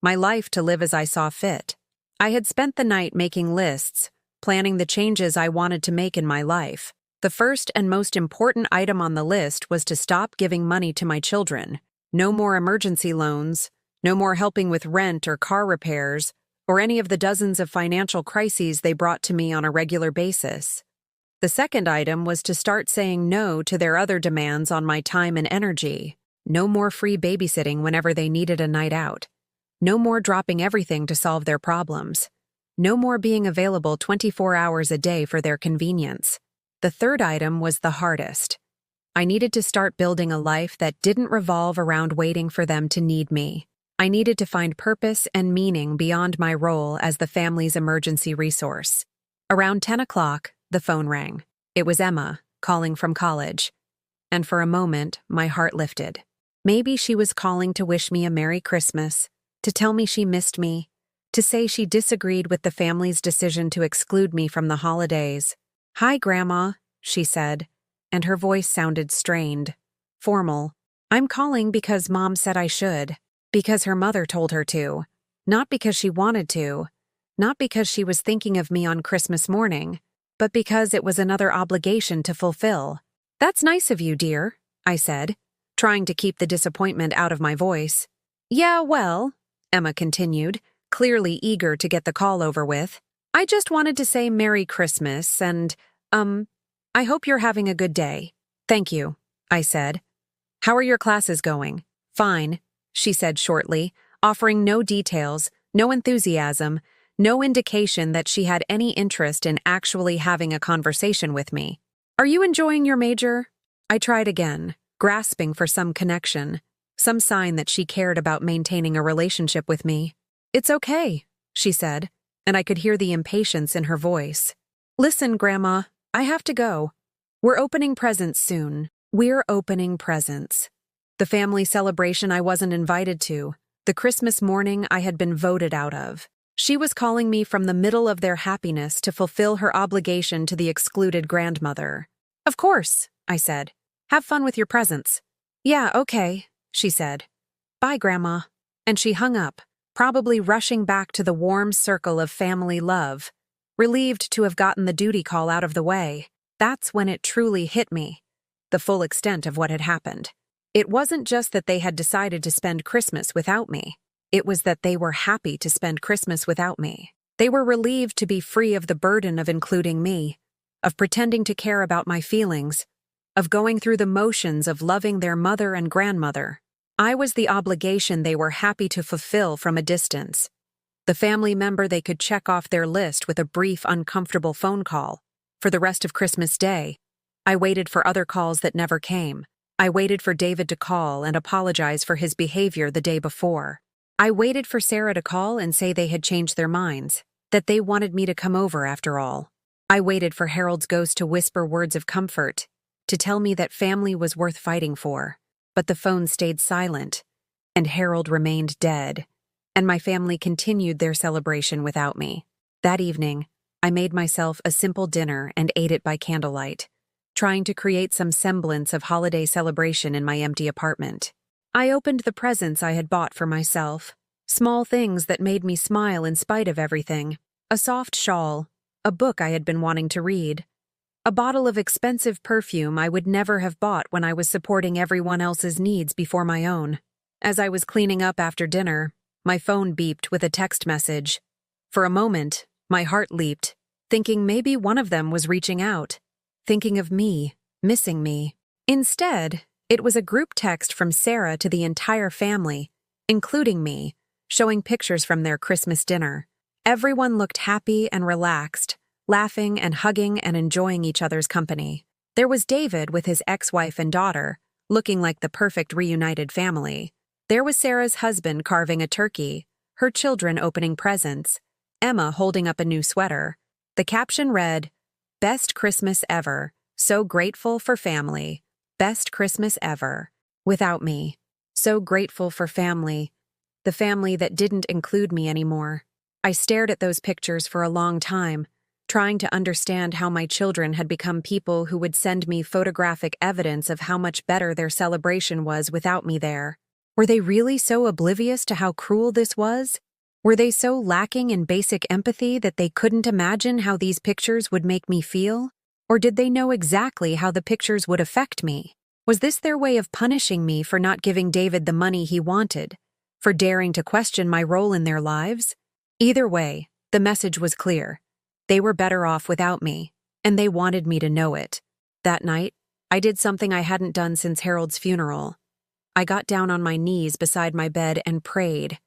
my life to live as I saw fit. I had spent the night making lists, planning the changes I wanted to make in my life. The first and most important item on the list was to stop giving money to my children. No more emergency loans, No more helping with rent or car repairs, or any of the dozens of financial crises they brought to me on a regular basis. The second item was to start saying no to their other demands on my time and energy. No more free babysitting whenever they needed a night out. No more dropping everything to solve their problems. No more being available 24 hours a day for their convenience. The third item was the hardest. I needed to start building a life that didn't revolve around waiting for them to need me. I needed to find purpose and meaning beyond my role as the family's emergency resource. Around 10 o'clock, the phone rang. It was Emma, calling from college. And for a moment, my heart lifted. Maybe she was calling to wish me a Merry Christmas, to tell me she missed me, to say she disagreed with the family's decision to exclude me from the holidays. "Hi, Grandma," she said, and her voice sounded strained, formal. "I'm calling because Mom said I should, because her mother told her to, not because she wanted to, not because she was thinking of me on Christmas morning, but because it was another obligation to fulfill." "That's nice of you, dear," I said, trying to keep the disappointment out of my voice. "Yeah, well," Emma continued, clearly eager to get the call over with, "I just wanted to say Merry Christmas and, I hope you're having a good day." "Thank you," I said. "How are your classes going?" "Fine," she said shortly, offering no details, no enthusiasm, no indication that she had any interest in actually having a conversation with me. "Are you enjoying your major?" I tried again, grasping for some connection, some sign that she cared about maintaining a relationship with me. "It's okay," she said, and I could hear the impatience in her voice. "Listen, Grandma, I have to go. We're opening presents soon. We're opening presents." The family celebration I wasn't invited to, the Christmas morning I had been voted out of. She was calling me from the middle of their happiness to fulfill her obligation to the excluded grandmother. "Of course," I said. "Have fun with your presents." "Yeah, okay," she said. "Bye, Grandma." And she hung up, probably rushing back to the warm circle of family love, relieved to have gotten the duty call out of the way. That's when it truly hit me, the full extent of what had happened. It wasn't just that they had decided to spend Christmas without me. It was that they were happy to spend Christmas without me. They were relieved to be free of the burden of including me, of pretending to care about my feelings, of going through the motions of loving their mother and grandmother. I was the obligation they were happy to fulfill from a distance, the family member they could check off their list with a brief, uncomfortable phone call. For the rest of Christmas Day, I waited for other calls that never came. I waited for David to call and apologize for his behavior the day before. I waited for Sarah to call and say they had changed their minds, that they wanted me to come over after all. I waited for Harold's ghost to whisper words of comfort, to tell me that family was worth fighting for. But the phone stayed silent, and Harold remained dead, and my family continued their celebration without me. That evening, I made myself a simple dinner and ate it by candlelight, trying to create some semblance of holiday celebration in my empty apartment. I opened the presents I had bought for myself, small things that made me smile in spite of everything. A soft shawl, a book I had been wanting to read, a bottle of expensive perfume I would never have bought when I was supporting everyone else's needs before my own. As I was cleaning up after dinner, my phone beeped with a text message. For a moment, my heart leaped, thinking maybe one of them was reaching out, thinking of me, missing me. Instead, it was a group text from Sarah to the entire family, including me, showing pictures from their Christmas dinner. Everyone looked happy and relaxed, laughing and hugging and enjoying each other's company. There was David with his ex-wife and daughter, looking like the perfect reunited family. There was Sarah's husband carving a turkey, her children opening presents, Emma holding up a new sweater. The caption read, "Best Christmas ever. So grateful for family. Best Christmas ever. Without me. So grateful for family. The family that didn't include me anymore." I stared at those pictures for a long time, trying to understand how my children had become people who would send me photographic evidence of how much better their celebration was without me there. Were they really so oblivious to how cruel this was? Were they so lacking in basic empathy that they couldn't imagine how these pictures would make me feel? Or did they know exactly how the pictures would affect me? Was this their way of punishing me for not giving David the money he wanted, For daring to question my role in their lives? Either way, the message was clear. They were better off without me, and they wanted me to know it. That night, I did something I hadn't done since Harold's funeral. I got down on my knees beside my bed and prayed,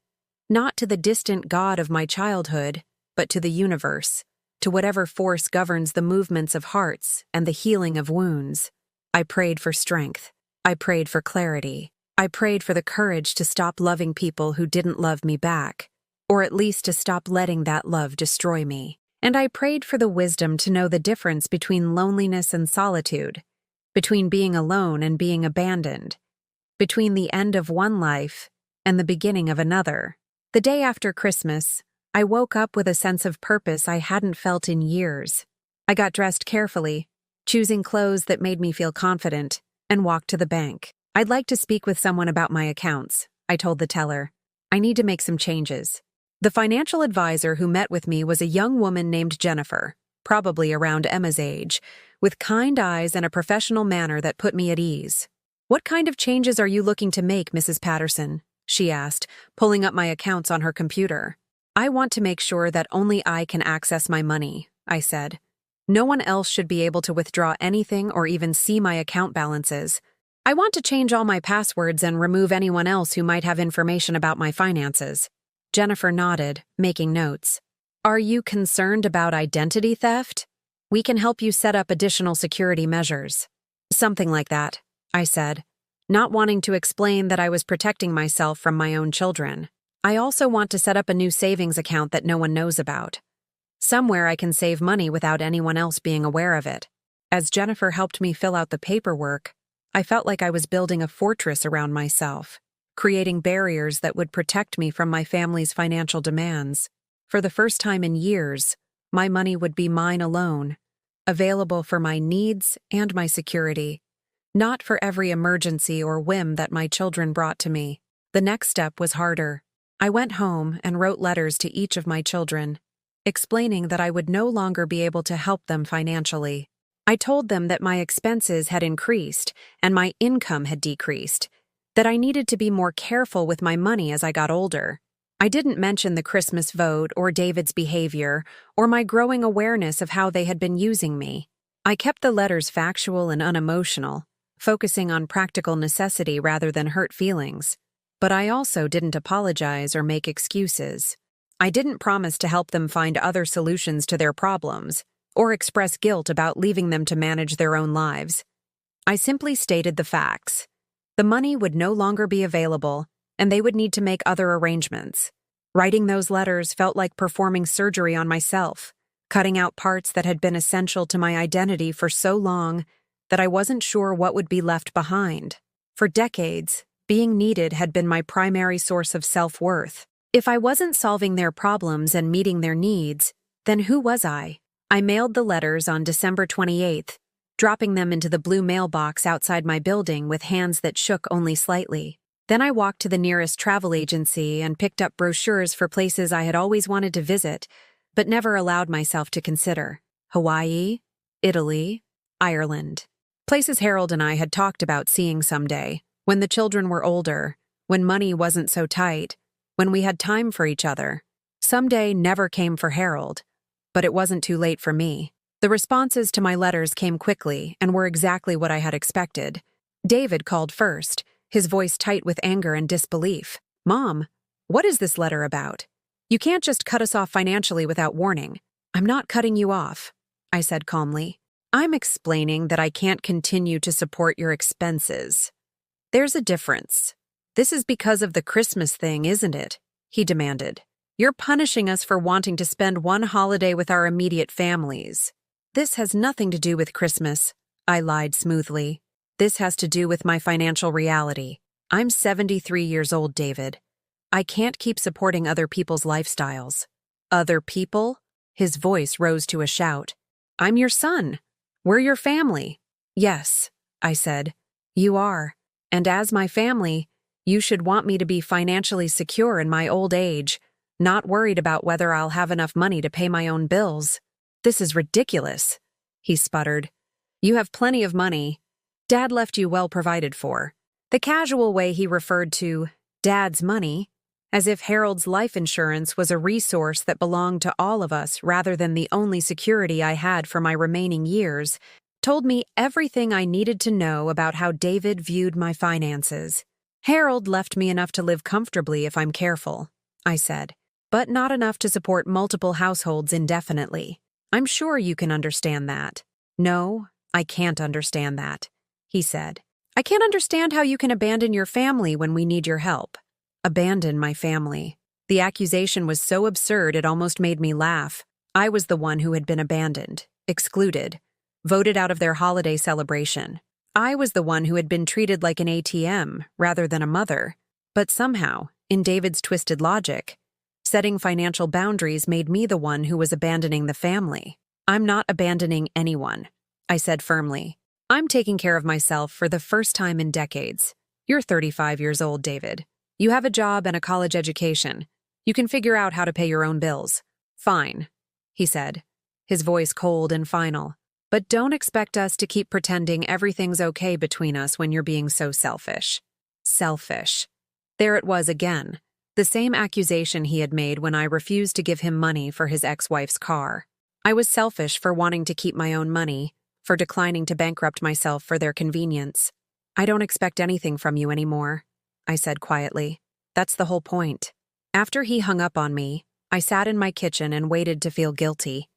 not to the distant God of my childhood, but to the universe, to whatever force governs the movements of hearts and the healing of wounds. I prayed for strength. I prayed for clarity. I prayed for the courage to stop loving people who didn't love me back, or at least to stop letting that love destroy me. And I prayed for the wisdom to know the difference between loneliness and solitude, between being alone and being abandoned, between the end of one life and the beginning of another. The day after Christmas, I woke up with a sense of purpose I hadn't felt in years. I got dressed carefully, choosing clothes that made me feel confident, and walked to the bank. "I'd like to speak with someone about my accounts," I told the teller. "I need to make some changes." The financial advisor who met with me was a young woman named Jennifer, probably around Emma's age, with kind eyes and a professional manner that put me at ease. "What kind of changes are you looking to make, Mrs. Patterson?" she asked, pulling up my accounts on her computer. "I want to make sure that only I can access my money," I said. "No one else should be able to withdraw anything or even see my account balances. I want to change all my passwords and remove anyone else who might have information about my finances." Jennifer nodded, making notes. "Are you concerned about identity theft? We can help you set up additional security measures." "Something like that," I said, not wanting to explain that I was protecting myself from my own children. "I also want to set up a new savings account that no one knows about. Somewhere I can save money without anyone else being aware of it." As Jennifer helped me fill out the paperwork, I felt like I was building a fortress around myself, creating barriers that would protect me from my family's financial demands. For the first time in years, my money would be mine alone, available for my needs and my security, not for every emergency or whim that my children brought to me. The next step was harder. I went home and wrote letters to each of my children, explaining that I would no longer be able to help them financially. I told them that my expenses had increased and my income had decreased, that I needed to be more careful with my money as I got older. I didn't mention the Christmas vote or David's behavior or my growing awareness of how they had been using me. I kept the letters factual and unemotional, focusing on practical necessity rather than hurt feelings. But I also didn't apologize or make excuses. I didn't promise to help them find other solutions to their problems or express guilt about leaving them to manage their own lives. I simply stated the facts. The money would no longer be available, and they would need to make other arrangements. Writing those letters felt like performing surgery on myself, cutting out parts that had been essential to my identity for so long that I wasn't sure what would be left behind. For decades, being needed had been my primary source of self-worth. If I wasn't solving their problems and meeting their needs, then who was I? I mailed the letters on December 28th, dropping them into the blue mailbox outside my building with hands that shook only slightly. Then I walked to the nearest travel agency and picked up brochures for places I had always wanted to visit, but never allowed myself to consider. Hawaii, Italy, Ireland. Places Harold and I had talked about seeing someday, when the children were older, when money wasn't so tight, when we had time for each other. Someday never came for Harold, but it wasn't too late for me. The responses to my letters came quickly and were exactly what I had expected. David called first, his voice tight with anger and disbelief. "Mom, what is this letter about? You can't just cut us off financially without warning." "I'm not cutting you off," I said calmly. "I'm explaining that I can't continue to support your expenses." "There's a difference. This is because of the Christmas thing, isn't it?" he demanded. "You're punishing us for wanting to spend one holiday with our immediate families." "This has nothing to do with Christmas," I lied smoothly. "This has to do with my financial reality. I'm 73 years old, David. I can't keep supporting other people's lifestyles." "Other people?" His voice rose to a shout. "I'm your son. We're your family." "Yes," I said. "You are. And as my family, you should want me to be financially secure in my old age, not worried about whether I'll have enough money to pay my own bills." "This is ridiculous," he sputtered. "You have plenty of money. Dad left you well provided for." The casual way he referred to Dad's money as if Harold's life insurance was a resource that belonged to all of us rather than the only security I had for my remaining years, told me everything I needed to know about how David viewed my finances. Harold left me enough to live comfortably if I'm careful, I said, but not enough to support multiple households indefinitely. I'm sure you can understand that. No, I can't understand that, he said. I can't understand how you can abandon your family when we need your help. Abandon my family. The accusation was so absurd it almost made me laugh. I was the one who had been abandoned, excluded, voted out of their holiday celebration. I was the one who had been treated like an ATM rather than a mother. But somehow, in David's twisted logic, setting financial boundaries made me the one who was abandoning the family. I'm not abandoning anyone, I said firmly. I'm taking care of myself for the first time in decades. You're 35 years old, David. You have a job and a college education. You can figure out how to pay your own bills. Fine, he said, his voice cold and final. But don't expect us to keep pretending everything's okay between us when you're being so selfish. Selfish. There it was again, the same accusation he had made when I refused to give him money for his ex-wife's car. I was selfish for wanting to keep my own money, for declining to bankrupt myself for their convenience. I don't expect anything from you anymore, I said quietly. That's the whole point. After he hung up on me, I sat in my kitchen and waited to feel guilty,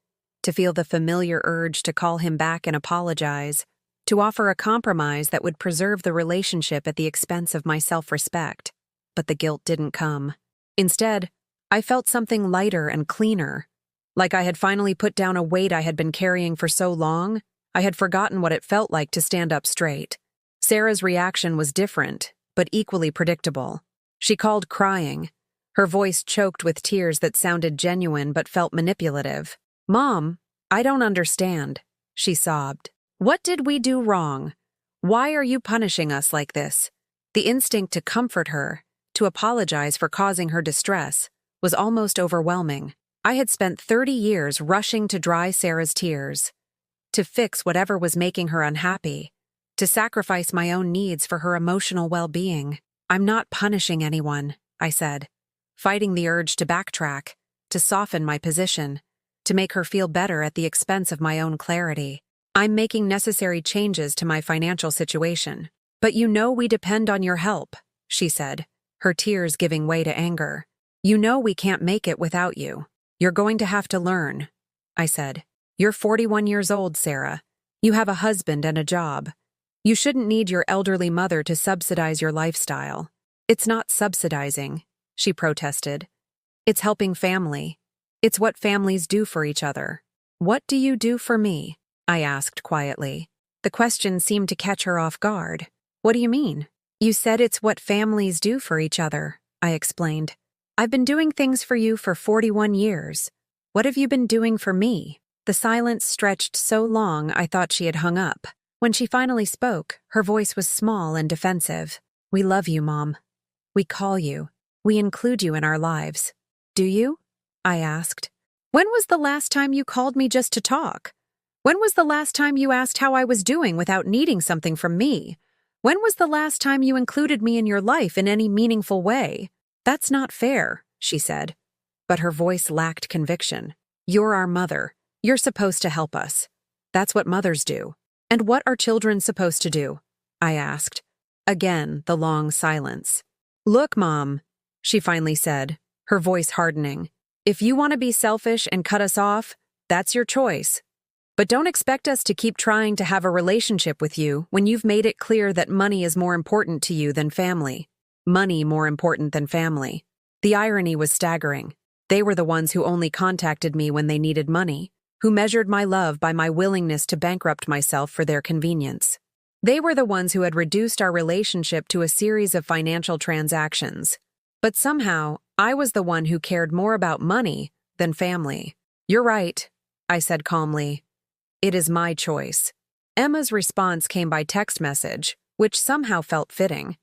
to feel the familiar urge to call him back and apologize, to offer a compromise that would preserve the relationship at the expense of my self-respect. But the guilt didn't come. Instead, I felt something lighter and cleaner, like I had finally put down a weight I had been carrying for so long, I had forgotten what it felt like to stand up straight. Sarah's reaction was different, but equally predictable. She called crying, her voice choked with tears that sounded genuine but felt manipulative. Mom, I don't understand, she sobbed. What did we do wrong? Why are you punishing us like this? The instinct to comfort her, to apologize for causing her distress, was almost overwhelming. I had spent 30 years rushing to dry Sarah's tears, to fix whatever was making her unhappy, to sacrifice my own needs for her emotional well-being. I'm not punishing anyone, I said, fighting the urge to backtrack, to soften my position, to make her feel better at the expense of my own clarity. I'm making necessary changes to my financial situation. But you know we depend on your help, she said, her tears giving way to anger. You know we can't make it without you. You're going to have to learn, I said. You're 41 years old, Sarah. You have a husband and a job. You shouldn't need your elderly mother to subsidize your lifestyle. It's not subsidizing, she protested. It's helping family. It's what families do for each other. What do you do for me? I asked quietly. The question seemed to catch her off guard. What do you mean? You said it's what families do for each other, I explained. I've been doing things for you for 41 years. What have you been doing for me? The silence stretched so long I thought she had hung up. When she finally spoke, her voice was small and defensive. We love you, Mom. We call you. We include you in our lives. Do you? I asked. When was the last time you called me just to talk? When was the last time you asked how I was doing without needing something from me? When was the last time you included me in your life in any meaningful way? That's not fair, she said. But her voice lacked conviction. You're our mother. You're supposed to help us. That's what mothers do. And what are children supposed to do? I asked. Again, the long silence. Look, Mom, she finally said, her voice hardening. If you want to be selfish and cut us off, that's your choice. But don't expect us to keep trying to have a relationship with you when you've made it clear that money is more important to you than family. Money more important than family. The irony was staggering. They were the ones who only contacted me when they needed money, who measured my love by my willingness to bankrupt myself for their convenience. They were the ones who had reduced our relationship to a series of financial transactions. But somehow, I was the one who cared more about money than family. You're right, I said calmly. It is my choice. Emma's response came by text message, which somehow felt fitting.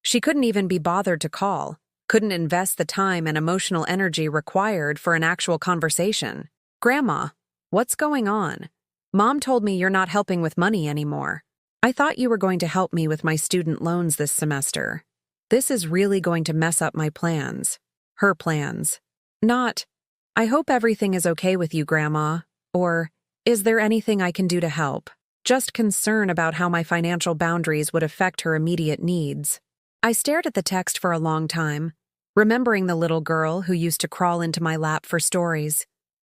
She couldn't even be bothered to call, couldn't invest the time and emotional energy required for an actual conversation. Grandma, what's going on? Mom told me you're not helping with money anymore. I thought you were going to help me with my student loans this semester. This is really going to mess up my plans. her plans. Not, "I hope everything is okay with you, Grandma," or, "Is there anything I can do to help?" Just concern about how my financial boundaries would affect her immediate needs. I stared at the text for a long time, remembering the little girl who used to crawl into my lap for stories,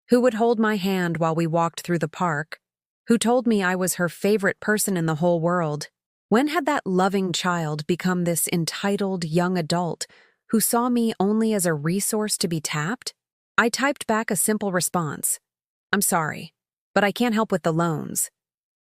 who would hold my hand while we walked through the park, who told me I was her favorite person in the whole world. When had that loving child become this entitled young adult who saw me only as a resource to be tapped? I typed back a simple response. "I'm sorry, but I can't help with the loans.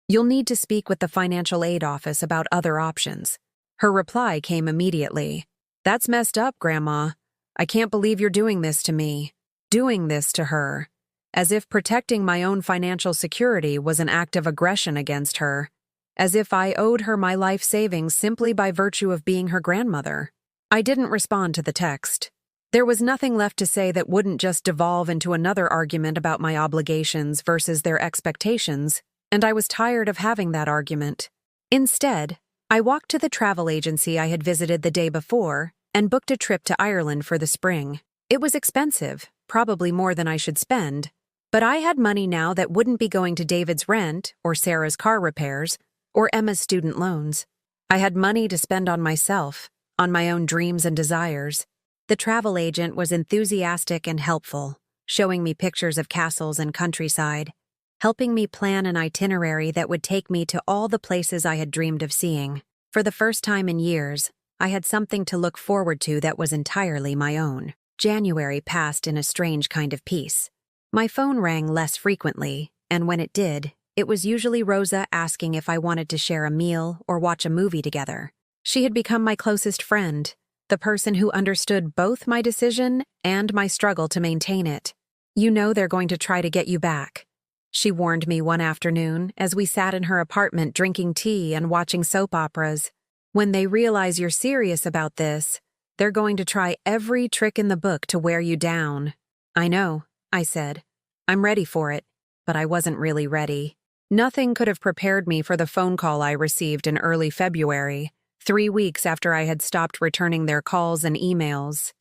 You'll need to speak with the financial aid office about other options." Her reply came immediately. "That's messed up, Grandma. I can't believe you're doing this to me." Doing this to her. As if protecting my own financial security was an act of aggression against her. As if I owed her my life savings simply by virtue of being her grandmother. I didn't respond to the text. There was nothing left to say that wouldn't just devolve into another argument about my obligations versus their expectations, and I was tired of having that argument. Instead, I walked to the travel agency I had visited the day before and booked a trip to Ireland for the spring. It was expensive, probably more than I should spend, but I had money now that wouldn't be going to David's rent or Sarah's car repairs or Emma's student loans. I had money to spend on myself, on my own dreams and desires. The travel agent was enthusiastic and helpful, showing me pictures of castles and countryside, helping me plan an itinerary that would take me to all the places I had dreamed of seeing. For the first time in years, I had something to look forward to that was entirely my own. January passed in a strange kind of peace. My phone rang less frequently, and when it did, it was usually Rosa asking if I wanted to share a meal or watch a movie together. She had become my closest friend, the person who understood both my decision and my struggle to maintain it. "You know they're going to try to get you back," she warned me one afternoon as we sat in her apartment drinking tea and watching soap operas. "When they realize you're serious about this, they're going to try every trick in the book to wear you down." "I know," I said. "I'm ready for it," but I wasn't really ready. Nothing could have prepared me for the phone call I received in early February, 3 weeks after I had stopped returning their calls and emails.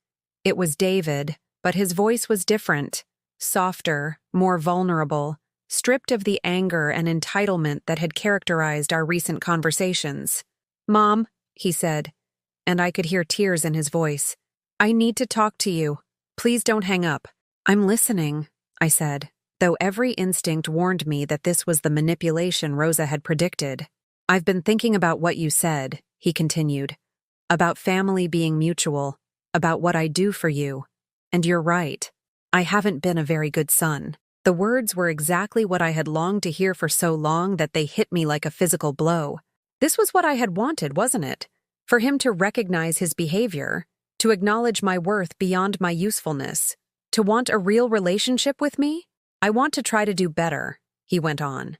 It was David, but his voice was different, softer, more vulnerable, stripped of the anger and entitlement that had characterized our recent conversations. "Mom," he said, and I could hear tears in his voice. "I need to talk to you. Please don't hang up." "I'm listening," I said, though every instinct warned me that this was the manipulation Rosa had predicted. "I've been thinking about what you said," he continued, "about family being mutual, about what I do for you. And you're right. I haven't been a very good son." The words were exactly what I had longed to hear for so long that they hit me like a physical blow. This was what I had wanted, wasn't it? For him to recognize his behavior, to acknowledge my worth beyond my usefulness, to want a real relationship with me? "I want to try to do better," he went on.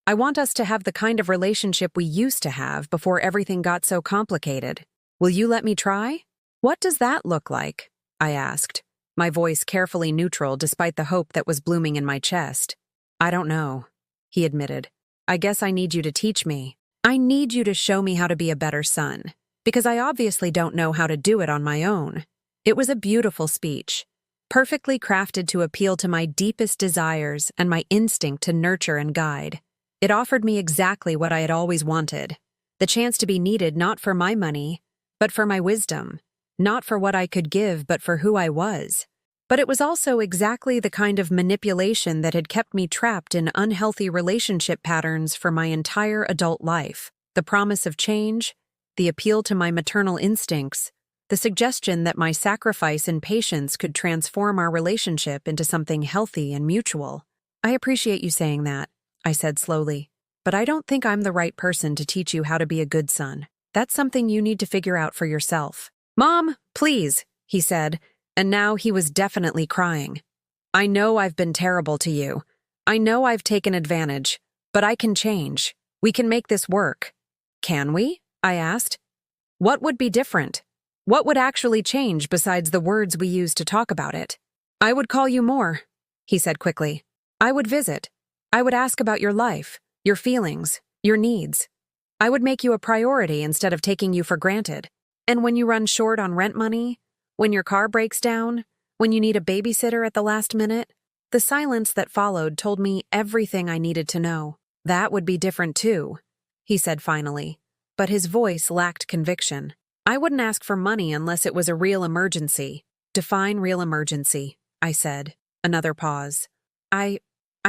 "I want us to have the kind of relationship we used to have before everything got so complicated. Will you let me try?" "What does that look like?" I asked, my voice carefully neutral despite the hope that was blooming in my chest. "I don't know," he admitted. "I guess I need you to teach me. I need you to show me how to be a better son, because I obviously don't know how to do it on my own." It was a beautiful speech, perfectly crafted to appeal to my deepest desires and my instinct to nurture and guide. It offered me exactly what I had always wanted, the chance to be needed not for my money, but for my wisdom, not for what I could give, but for who I was. But it was also exactly the kind of manipulation that had kept me trapped in unhealthy relationship patterns for my entire adult life. The promise of change, the appeal to my maternal instincts, the suggestion that my sacrifice and patience could transform our relationship into something healthy and mutual. "I appreciate you saying that," I said slowly, "but I don't think I'm the right person to teach you how to be a good son. That's something you need to figure out for yourself." "Mom, please," he said, and now he was definitely crying. "I know I've been terrible to you. I know I've taken advantage, but I can change. We can make this work." "Can we?" I asked. "What would be different? What would actually change besides the words we use to talk about it?" "I would call you more," he said quickly. "I would visit. I would ask about your life, your feelings, your needs. I would make you a priority instead of taking you for granted. And when you run short on rent money, when your car breaks down, When you need a babysitter at the last minute? The silence that followed told me everything I needed to know. That would be different too, he said finally, but his voice lacked conviction. I wouldn't ask for money unless it was a real emergency. Define real emergency, I said. Another pause. I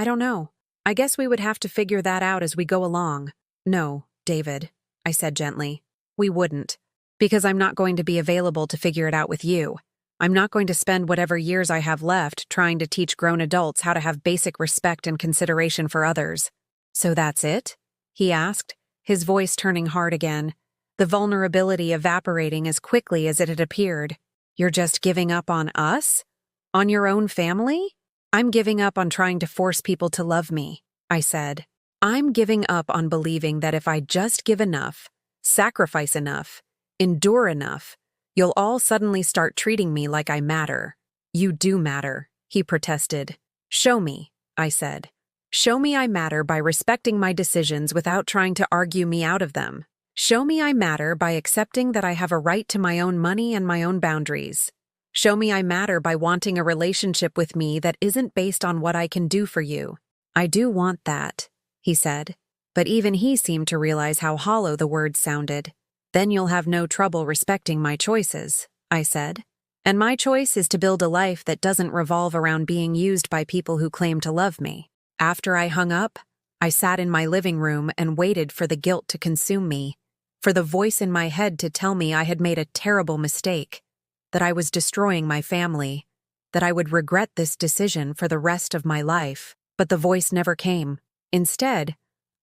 don't know. I guess we would have to figure that out as we go along. No, David, I said gently. We wouldn't. Because I'm not going to be available to figure it out with you. I'm not going to spend whatever years I have left trying to teach grown adults how to have basic respect and consideration for others. So that's it? He asked, his voice turning hard again, the vulnerability evaporating as quickly as it had appeared. You're just giving up on us? On your own family? I'm giving up on trying to force people to love me, I said. I'm giving up on believing that if I just give enough, sacrifice enough, endure enough, you'll all suddenly start treating me like I matter. You do matter, he protested. Show me, I said. Show me I matter by respecting my decisions without trying to argue me out of them. Show me I matter by accepting that I have a right to my own money and my own boundaries. Show me I matter by wanting a relationship with me that isn't based on what I can do for you. I do want that, he said, but even he seemed to realize how hollow the words sounded. Then you'll have no trouble respecting my choices, I said. And my choice is to build a life that doesn't revolve around being used by people who claim to love me. After I hung up, I sat in my living room and waited for the guilt to consume me, for the voice in my head to tell me I had made a terrible mistake, that I was destroying my family, that I would regret this decision for the rest of my life. But the voice never came. Instead,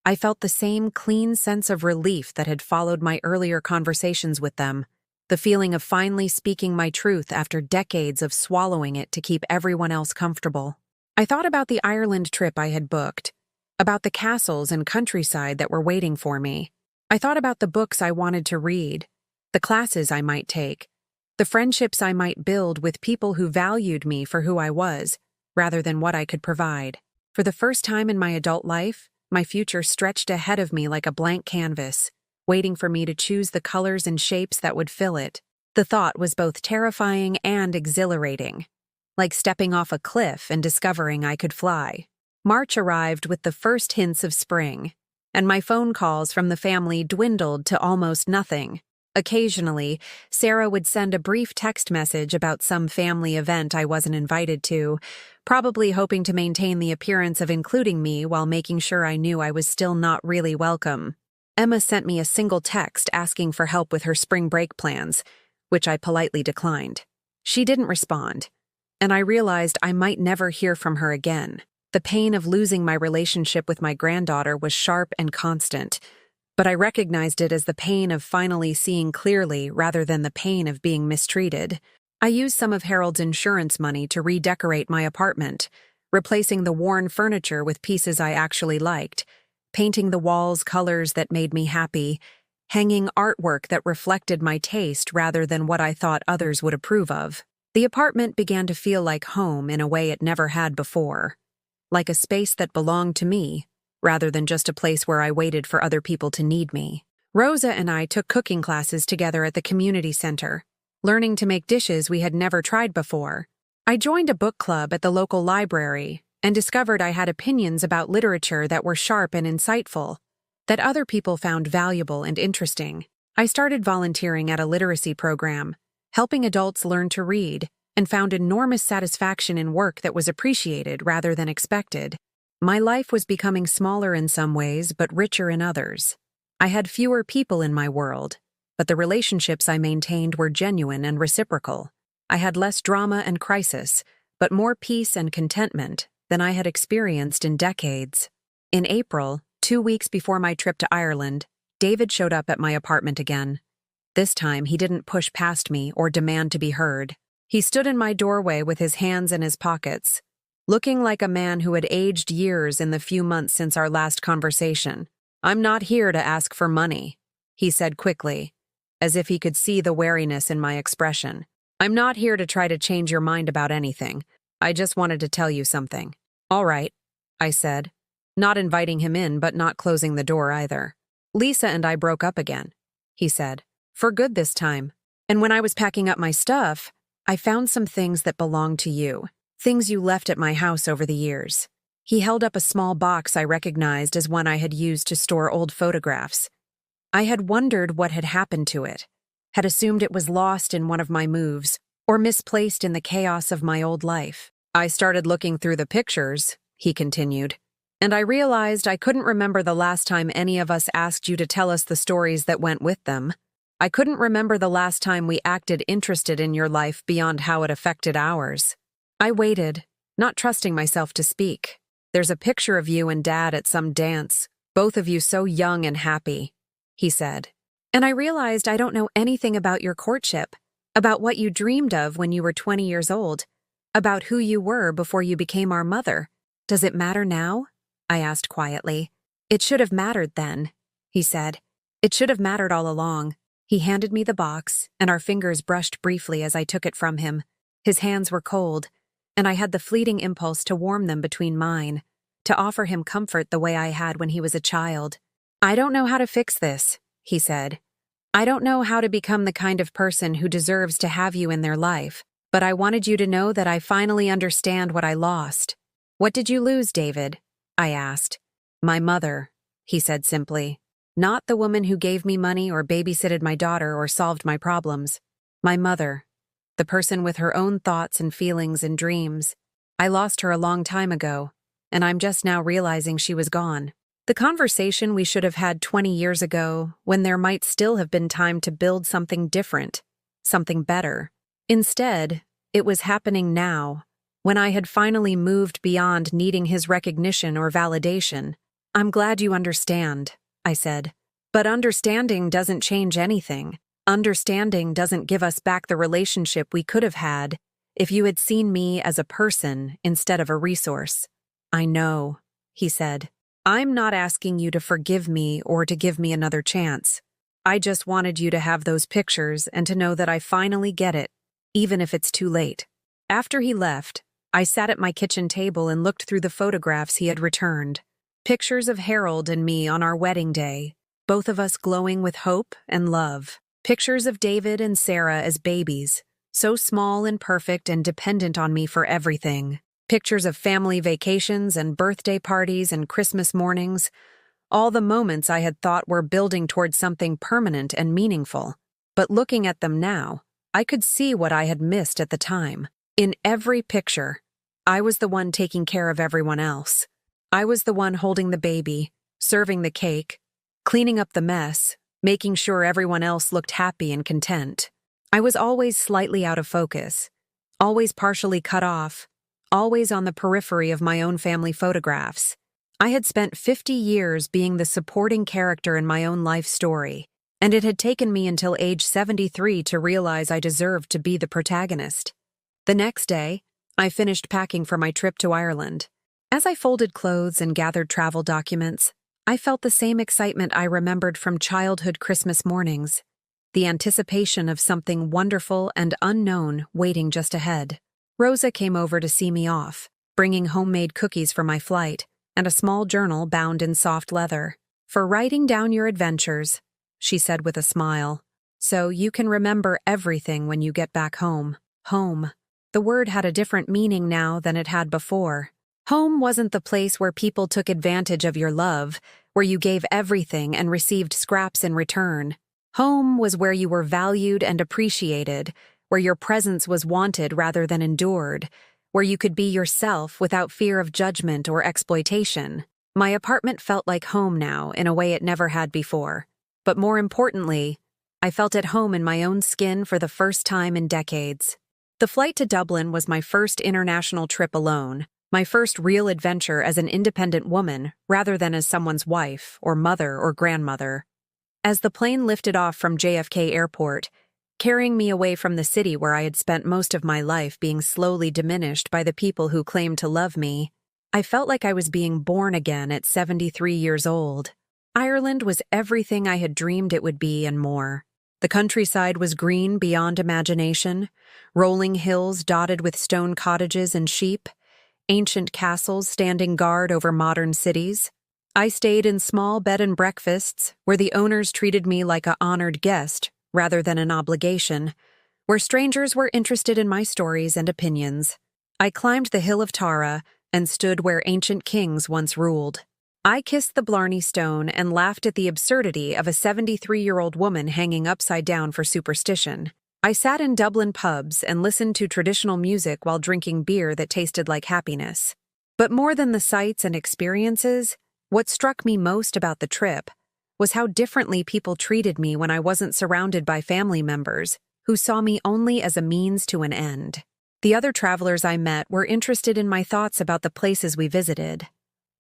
I felt the same clean sense of relief that had followed my earlier conversations with them, the feeling of finally speaking my truth after decades of swallowing it to keep everyone else comfortable. I thought about the Ireland trip I had booked, about the castles and countryside that were waiting for me. I thought about the books I wanted to read, the classes I might take, the friendships I might build with people who valued me for who I was, rather than what I could provide. For the first time in my adult life, my future stretched ahead of me like a blank canvas, waiting for me to choose the colors and shapes that would fill it. The thought was both terrifying and exhilarating, like stepping off a cliff and discovering I could fly. March arrived with the first hints of spring, and my phone calls from the family dwindled to almost nothing. Occasionally, Sarah would send a brief text message about some family event I wasn't invited to, probably hoping to maintain the appearance of including me while making sure I knew I was still not really welcome. Emma sent me a single text asking for help with her spring break plans, which I politely declined. She didn't respond, and I realized I might never hear from her again. The pain of losing my relationship with my granddaughter was sharp and constant, but I recognized it as the pain of finally seeing clearly rather than the pain of being mistreated. I used some of Harold's insurance money to redecorate my apartment, replacing the worn furniture with pieces I actually liked, painting the walls colors that made me happy, hanging artwork that reflected my taste rather than what I thought others would approve of. The apartment began to feel like home in a way it never had before, like a space that belonged to me, rather than just a place where I waited for other people to need me. Rosa and I took cooking classes together at the community center, learning to make dishes we had never tried before. I joined a book club at the local library and discovered I had opinions about literature that were sharp and insightful, that other people found valuable and interesting. I started volunteering at a literacy program, helping adults learn to read, and found enormous satisfaction in work that was appreciated rather than expected. My life was becoming smaller in some ways, but richer in others. I had fewer people in my world, but the relationships I maintained were genuine and reciprocal. I had less drama and crisis, but more peace and contentment than I had experienced in decades. In April, 2 weeks before my trip to Ireland, David showed up at my apartment again. This time, he didn't push past me or demand to be heard. He stood in my doorway with his hands in his pockets, looking like a man who had aged years in the few months since our last conversation. "I'm not here to ask for money," he said quickly, as if he could see the wariness in my expression. "I'm not here to try to change your mind about anything. I just wanted to tell you something." "All right," I said, not inviting him in but not closing the door either. "Lisa and I broke up again," he said, "for good this time. And when I was packing up my stuff, I found some things that belong to you, things you left at my house over the years. He held up a small box I recognized as one I had used to store old photographs. I had wondered what had happened to it, had assumed it was lost in one of my moves, or misplaced in the chaos of my old life. I started looking through the pictures, he continued, and I realized I couldn't remember the last time any of us asked you to tell us the stories that went with them. I couldn't remember the last time we acted interested in your life beyond how it affected ours. I waited, not trusting myself to speak. There's a picture of you and Dad at some dance, both of you so young and happy, he said. And I realized I don't know anything about your courtship, about what you dreamed of when you were 20 years old, about who you were before you became our mother. Does it matter now? I asked quietly. It should have mattered then, he said. It should have mattered all along. He handed me the box, and our fingers brushed briefly as I took it from him. His hands were cold, and I had the fleeting impulse to warm them between mine, to offer him comfort the way I had when he was a child. I don't know how to fix this, he said. I don't know how to become the kind of person who deserves to have you in their life, but I wanted you to know that I finally understand what I lost. What did you lose, David? I asked. My mother, he said simply. Not the woman who gave me money or babysitted my daughter or solved my problems. My mother, the person with her own thoughts and feelings and dreams. I lost her a long time ago, and I'm just now realizing she was gone. The conversation we should have had 20 years ago, when there might still have been time to build something different, something better. Instead, it was happening now, when I had finally moved beyond needing his recognition or validation. I'm glad you understand, I said. But understanding doesn't change anything. Understanding doesn't give us back the relationship we could have had if you had seen me as a person instead of a resource. I know, he said. I'm not asking you to forgive me or to give me another chance. I just wanted you to have those pictures and to know that I finally get it, even if it's too late. After he left, I sat at my kitchen table and looked through the photographs he had returned. Pictures of Harold and me on our wedding day, both of us glowing with hope and love. Pictures of David and Sarah as babies, so small and perfect and dependent on me for everything. Pictures of family vacations and birthday parties and Christmas mornings, all the moments I had thought were building towards something permanent and meaningful. But looking at them now, I could see what I had missed at the time. In every picture, I was the one taking care of everyone else. I was the one holding the baby, serving the cake, cleaning up the mess, making sure everyone else looked happy and content. I was always slightly out of focus, always partially cut off, always on the periphery of my own family photographs. I had spent 50 years being the supporting character in my own life story, and it had taken me until age 73 to realize I deserved to be the protagonist. The next day, I finished packing for my trip to Ireland. As I folded clothes and gathered travel documents, I felt the same excitement I remembered from childhood Christmas mornings, the anticipation of something wonderful and unknown waiting just ahead. Rosa came over to see me off, bringing homemade cookies for my flight and a small journal bound in soft leather. For writing down your adventures, she said with a smile, so you can remember everything when you get back home. Home. The word had a different meaning now than it had before. Home wasn't the place where people took advantage of your love, where you gave everything and received scraps in return. Home was where you were valued and appreciated, where your presence was wanted rather than endured, where you could be yourself without fear of judgment or exploitation. My apartment felt like home now in a way it never had before. But more importantly, I felt at home in my own skin for the first time in decades. The flight to Dublin was my first international trip alone, my first real adventure as an independent woman rather than as someone's wife or mother or grandmother. As the plane lifted off from JFK Airport, carrying me away from the city where I had spent most of my life being slowly diminished by the people who claimed to love me, I felt like I was being born again at 73 years old. Ireland was everything I had dreamed it would be and more. The countryside was green beyond imagination, rolling hills dotted with stone cottages and sheep, ancient castles standing guard over modern cities. I stayed in small bed and breakfasts where the owners treated me like an honored guest rather than an obligation, where strangers were interested in my stories and opinions. I climbed the hill of Tara and stood where ancient kings once ruled. I kissed the Blarney Stone and laughed at the absurdity of a 73-year-old woman hanging upside down for superstition. I sat in Dublin pubs and listened to traditional music while drinking beer that tasted like happiness. But more than the sights and experiences, what struck me most about the trip was how differently people treated me when I wasn't surrounded by family members who saw me only as a means to an end. The other travelers I met were interested in my thoughts about the places we visited.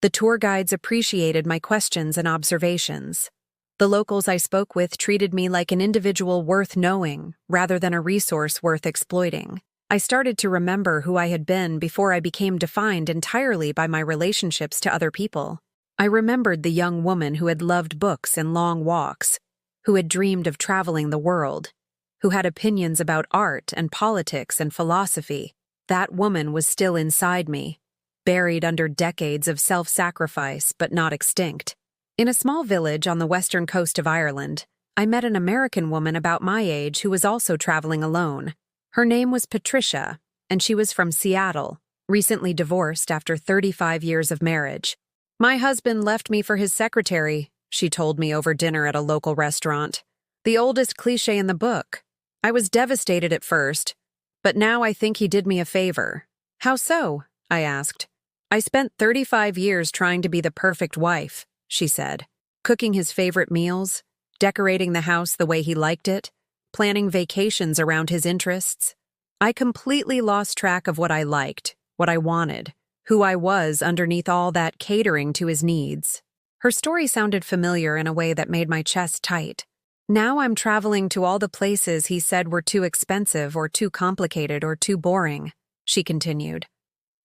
The tour guides appreciated my questions and observations. The locals I spoke with treated me like an individual worth knowing rather than a resource worth exploiting. I started to remember who I had been before I became defined entirely by my relationships to other people. I remembered the young woman who had loved books and long walks, who had dreamed of traveling the world, who had opinions about art and politics and philosophy. That woman was still inside me, buried under decades of self-sacrifice but not extinct. In a small village on the western coast of Ireland, I met an American woman about my age who was also traveling alone. Her name was Patricia, and she was from Seattle, recently divorced after 35 years of marriage. "My husband left me for his secretary," she told me over dinner at a local restaurant. "The oldest cliché in the book. I was devastated at first, but now I think he did me a favor." "How so?" I asked. "I spent 35 years trying to be the perfect wife," she said, "cooking his favorite meals, decorating the house the way he liked it, planning vacations around his interests. I completely lost track of what I liked, what I wanted, who I was underneath all that catering to his needs." Her story sounded familiar in a way that made my chest tight. "Now I'm traveling to all the places he said were too expensive or too complicated or too boring," she continued.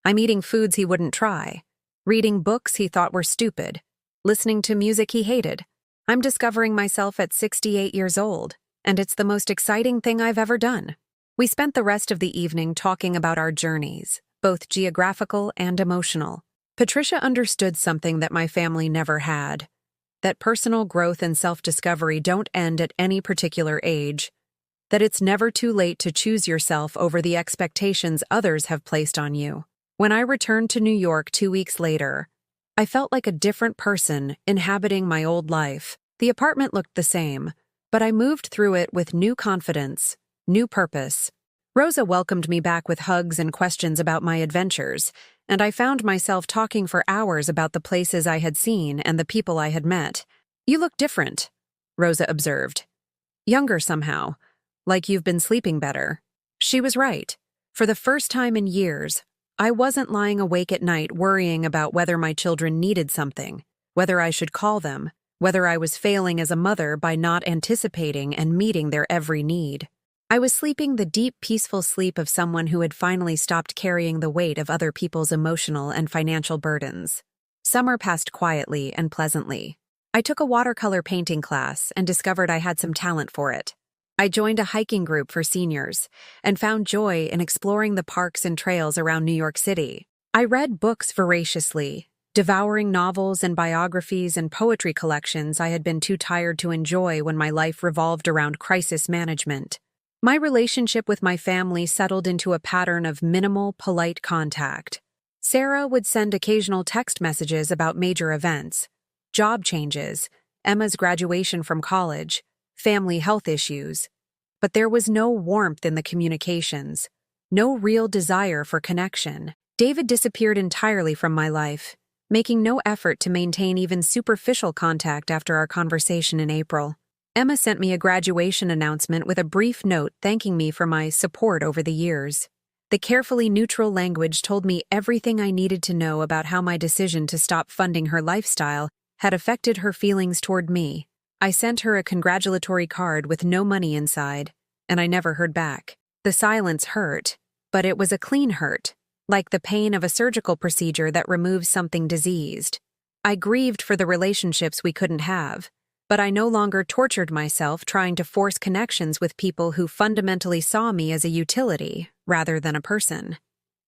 "I'm eating foods he wouldn't try, reading books he thought were stupid, listening to music he hated. I'm discovering myself at 68 years old, and it's the most exciting thing I've ever done." We spent the rest of the evening talking about our journeys, both geographical and emotional. Patricia understood something that my family never had, that personal growth and self-discovery don't end at any particular age, that it's never too late to choose yourself over the expectations others have placed on you. When I returned to New York 2 weeks later, I felt like a different person inhabiting my old life. The apartment looked the same, but I moved through it with new confidence, new purpose. Rosa welcomed me back with hugs and questions about my adventures, and I found myself talking for hours about the places I had seen and the people I had met. "You look different," Rosa observed. "Younger somehow, like you've been sleeping better." She was right. For the first time in years, I wasn't lying awake at night worrying about whether my children needed something, whether I should call them, whether I was failing as a mother by not anticipating and meeting their every need. I was sleeping the deep, peaceful sleep of someone who had finally stopped carrying the weight of other people's emotional and financial burdens. Summer passed quietly and pleasantly. I took a watercolor painting class and discovered I had some talent for it. I joined a hiking group for seniors and found joy in exploring the parks and trails around New York City. I read books voraciously, devouring novels and biographies and poetry collections I had been too tired to enjoy when my life revolved around crisis management. My relationship with my family settled into a pattern of minimal, polite contact. Sarah would send occasional text messages about major events, job changes, Emma's graduation from college, family health issues. But there was no warmth in the communications, no real desire for connection. David disappeared entirely from my life, making no effort to maintain even superficial contact after our conversation in April. Emma sent me a graduation announcement with a brief note thanking me for my support over the years. The carefully neutral language told me everything I needed to know about how my decision to stop funding her lifestyle had affected her feelings toward me. I sent her a congratulatory card with no money inside, and I never heard back. The silence hurt, but it was a clean hurt, like the pain of a surgical procedure that removes something diseased. I grieved for the relationships we couldn't have, but I no longer tortured myself trying to force connections with people who fundamentally saw me as a utility rather than a person.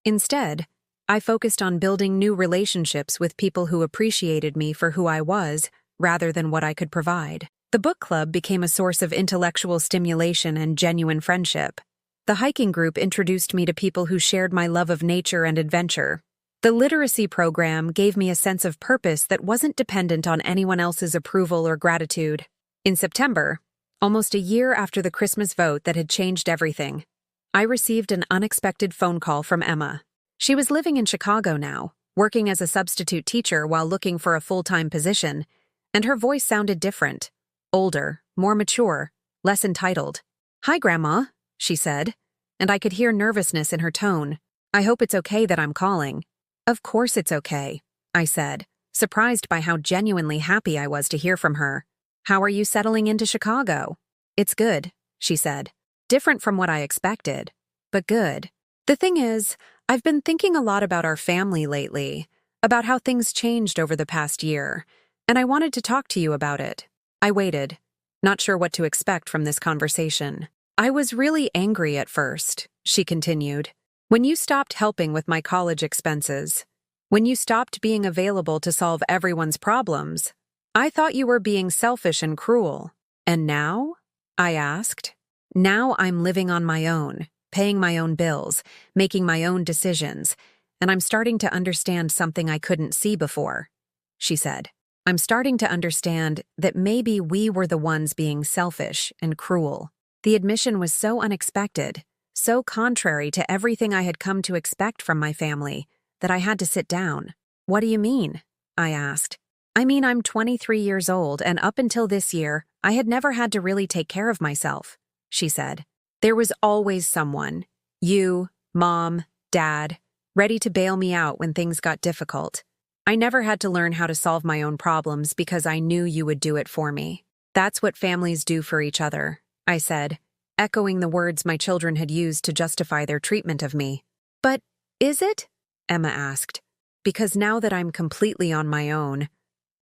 Instead, I focused on building new relationships with people who appreciated me for who I was rather than what I could provide. The book club became a source of intellectual stimulation and genuine friendship. The hiking group introduced me to people who shared my love of nature and adventure. The literacy program gave me a sense of purpose that wasn't dependent on anyone else's approval or gratitude. In September, almost a year after the Christmas vote that had changed everything, I received an unexpected phone call from Emma. She was living in Chicago now, working as a substitute teacher while looking for a full-time position, and her voice sounded different, older, more mature, less entitled. "Hi, Grandma," she said, and I could hear nervousness in her tone. "I hope it's okay that I'm calling." "Of course it's okay," I said, surprised by how genuinely happy I was to hear from her. "How are you settling into Chicago?" "It's good," she said. "Different from what I expected, but good. The thing is, I've been thinking a lot about our family lately, about how things changed over the past year, and I wanted to talk to you about it." I waited, not sure what to expect from this conversation. "I was really angry at first," she continued. "When you stopped helping with my college expenses, when you stopped being available to solve everyone's problems, I thought you were being selfish and cruel. And now?" I asked. "Now I'm living on my own, paying my own bills, making my own decisions, and I'm starting to understand something I couldn't see before," she said. "I'm starting to understand that maybe we were the ones being selfish and cruel." The admission was so unexpected, so contrary to everything I had come to expect from my family, that I had to sit down. "What do you mean?" I asked. "I mean, I'm 23 years old, and up until this year, I had never had to really take care of myself," she said. "There was always someone, you, Mom, Dad, ready to bail me out when things got difficult. I never had to learn how to solve my own problems because I knew you would do it for me. That's what families do for each other," I said, echoing the words my children had used to justify their treatment of me. "But is it?" Emma asked. "Because now that I'm completely on my own,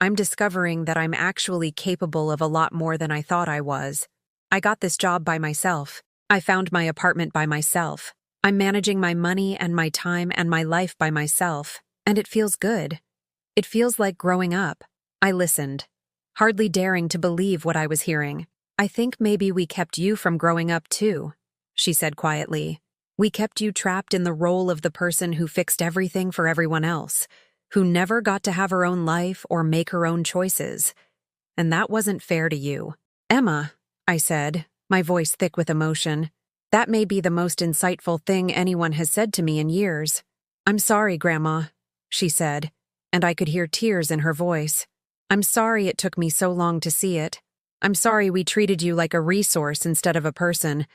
I'm discovering that I'm actually capable of a lot more than I thought I was. I got this job by myself. I found my apartment by myself. I'm managing my money and my time and my life by myself, and it feels good. It feels like growing up." I listened, hardly daring to believe what I was hearing. "I think maybe we kept you from growing up too," she said quietly. "We kept you trapped in the role of the person who fixed everything for everyone else, who never got to have her own life or make her own choices. And that wasn't fair to you." "Emma," I said, my voice thick with emotion, "that may be the most insightful thing anyone has said to me in years." "I'm sorry, Grandma," she said, and I could hear tears in her voice. "I'm sorry it took me so long to see it. I'm sorry we treated you like a resource instead of a person.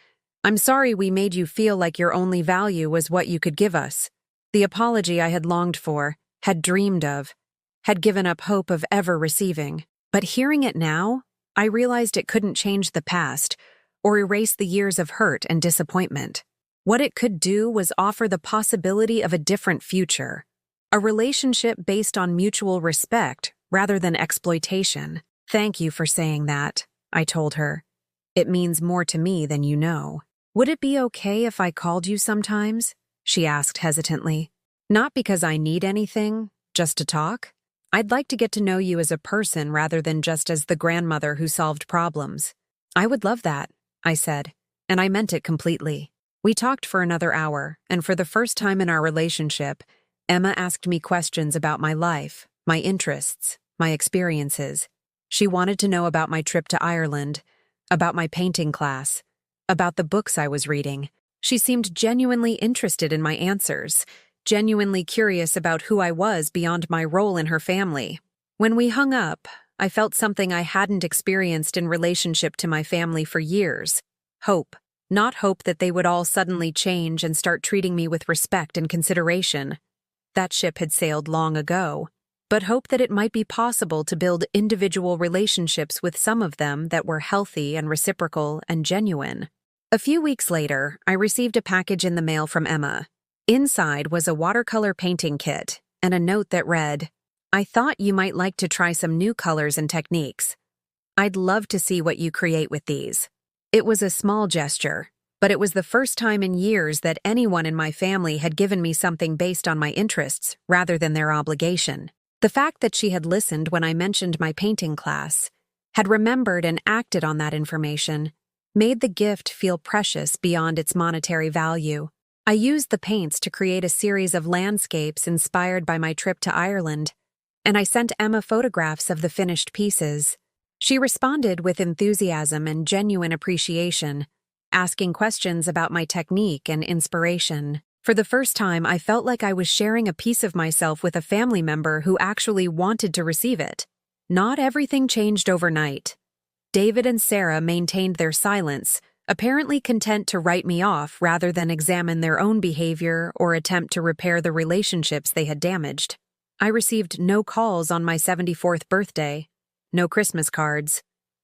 I'm sorry we made you feel like your only value was what you could give us." The apology I had longed for, had dreamed of, had given up hope of ever receiving. But hearing it now, I realized it couldn't change the past or erase the years of hurt and disappointment. What it could do was offer the possibility of a different future, a relationship based on mutual respect rather than exploitation. "Thank you for saying that," I told her. "It means more to me than you know." "Would it be okay if I called you sometimes?" she asked hesitantly. "Not because I need anything, just to talk. I'd like to get to know you as a person rather than just as the grandmother who solved problems." "I would love that," I said, and I meant it completely. We talked for another hour, and for the first time in our relationship, Emma asked me questions about my life, my interests, my experiences. She wanted to know about my trip to Ireland, about my painting class, about the books I was reading. She seemed genuinely interested in my answers, genuinely curious about who I was beyond my role in her family. When we hung up, I felt something I hadn't experienced in relationship to my family for years. Hope. Not hope that they would all suddenly change and start treating me with respect and consideration. That ship had sailed long ago. But hope that it might be possible to build individual relationships with some of them that were healthy and reciprocal and genuine. A few weeks later, I received a package in the mail from Emma. Inside was a watercolor painting kit and a note that read, "I thought you might like to try some new colors and techniques. I'd love to see what you create with these." It was a small gesture, but it was the first time in years that anyone in my family had given me something based on my interests rather than their obligation. The fact that she had listened when I mentioned my painting class, had remembered and acted on that information, made the gift feel precious beyond its monetary value. I used the paints to create a series of landscapes inspired by my trip to Ireland, and I sent Emma photographs of the finished pieces. She responded with enthusiasm and genuine appreciation, asking questions about my technique and inspiration. For the first time, I felt like I was sharing a piece of myself with a family member who actually wanted to receive it. Not everything changed overnight. David and Sarah maintained their silence, apparently content to write me off rather than examine their own behavior or attempt to repair the relationships they had damaged. I received no calls on my 74th birthday, no Christmas cards,